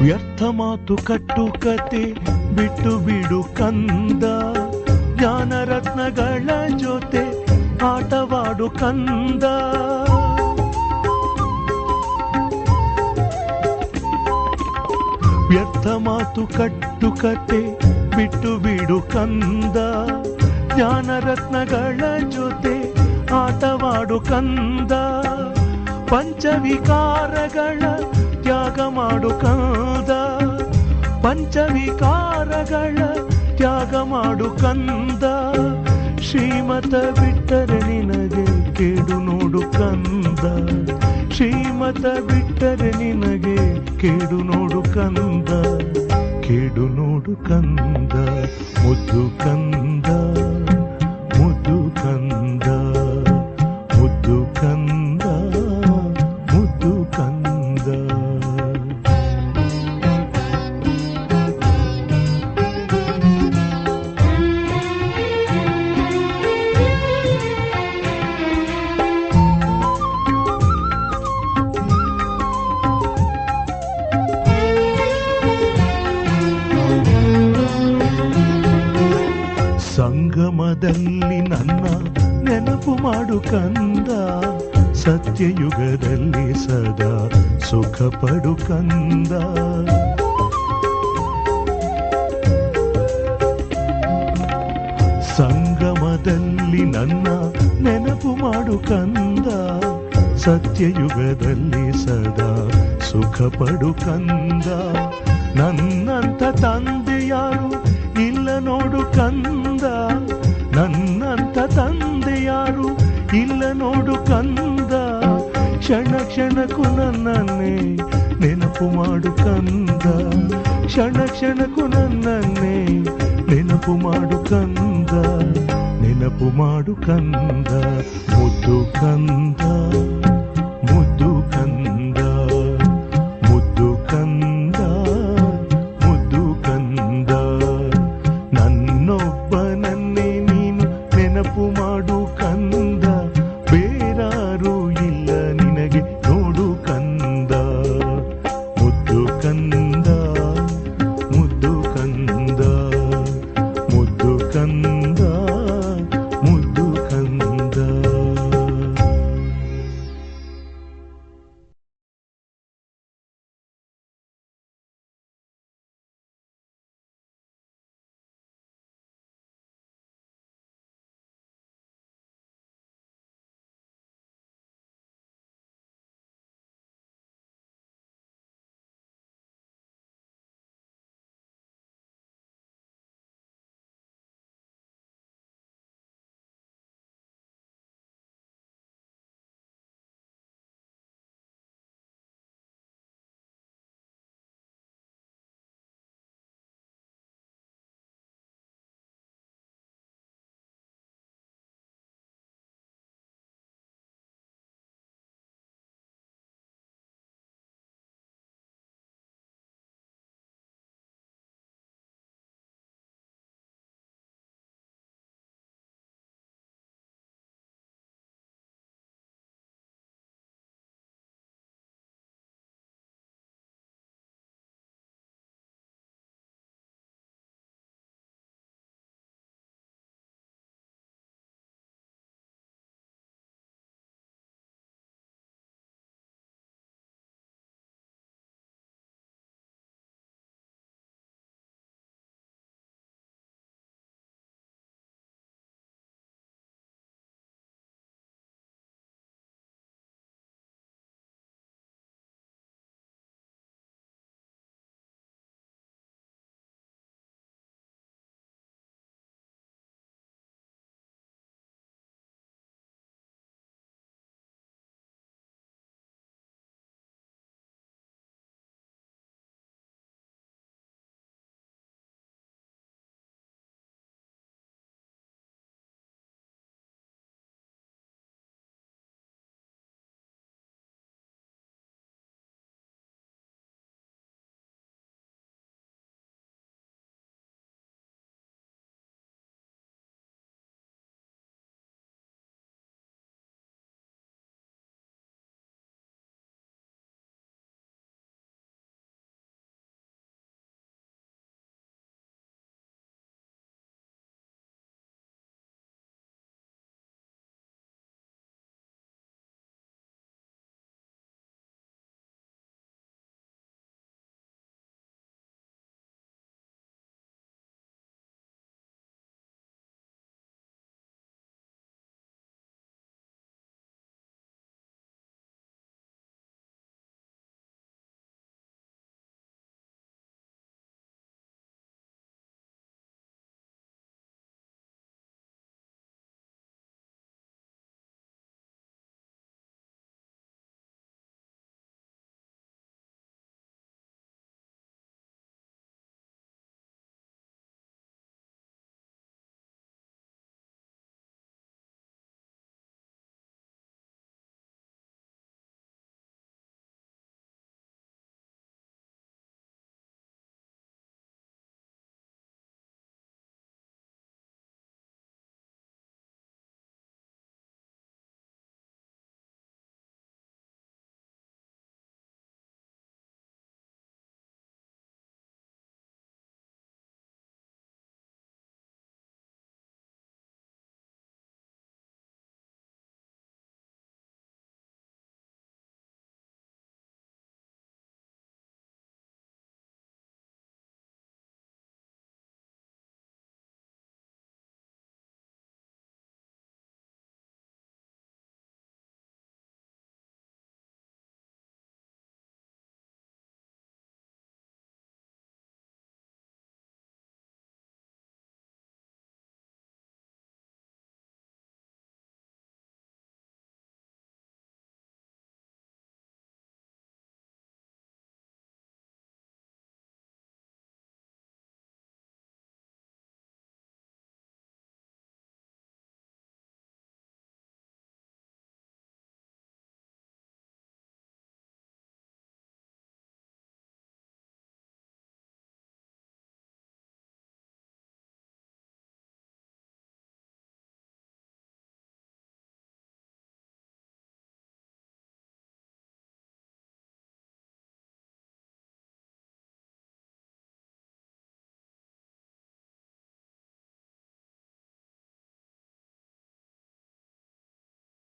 Speaker 2: ವ್ಯರ್ಥ ಮಾತು ಕಟ್ಟುಕತೆ ಬಿಟ್ಟು ಬಿಡು ಕಂದ, ಜ್ಞಾನರತ್ನಗಳ ಜೊತೆ ಆಟವಾಡು ಕಂದ. ವ್ಯರ್ಥ ಮಾತು ಕಟ್ಟುಕತೆ ಬಿಟ್ಟು ಬಿಡು ಕಂದ, ಜ್ಞಾನರತ್ನಗಳ ಜೊತೆ ಆಟವಾಡು ಕಂದ. ಪಂಚವಿಕಾರಗಳ ತ್ಯಾಗ ಮಾಡು ಕಂದ, ಪಂಚವಿಕಾರಗಳ ತ್ಯಾಗ ಮಾಡು ಕಂದ. ಶ್ರೀಮತ ಬಿಟ್ಟರೆ ನಿನಗೆ ಕೇಡು ನೋಡು ಕಂದ, ಶ್ರೀಮತ ಬಿಟ್ಟರೆ ನಿನಗೆ ಕೇಡು ನೋಡು ಕಂದ, ಕೇಡು ನೋಡು ಕಂದ, ಮುದ್ದು ಕಂದ, ಮುದ್ದು ಕಂದ, ಮುದ್ದು ಕಂದ, ಮುದ್ದು ಕಂದ. ಸಂಗಮದಲ್ಲಿ ನನ್ನ ನೆನಪು ಮಾಡು ಕಂದ, ಸತ್ಯಯುಗದಲ್ಲಿ ಸದಾ ಸುಖ ಪಡು ಕಂದ. ಸಂಗಮದಲ್ಲಿ ನನ್ನ ನೆನಪು ಮಾಡು ಕಂದ, ಸತ್ಯಯುಗದಲ್ಲಿ ಸದಾ ಸುಖ ಪಡು ಕಂದ. ನನ್ನಂತ ತಂದೆ ಯಾರು ಇಲ್ಲ ನೋಡು ಕಂದ, ನನ್ನಂತ ತಂದೆ ಯಾರು ಇಲ್ಲ ನೋಡು ಕಂದ. ಕ್ಷಣ ಕ್ಷಣಕ್ಕೂ ನನ್ನನ್ನೇ ನೆನಪು ಮಾಡು ಕಂದ, ಕ್ಷಣ ಕ್ಷಣಕ್ಕೂ ನನ್ನನ್ನೇ ನೆನಪು ಮಾಡು ಕಂದ, ನೆನಪು ಮಾಡು ಕಂದ, ಮುದ್ದು ಕಂದ.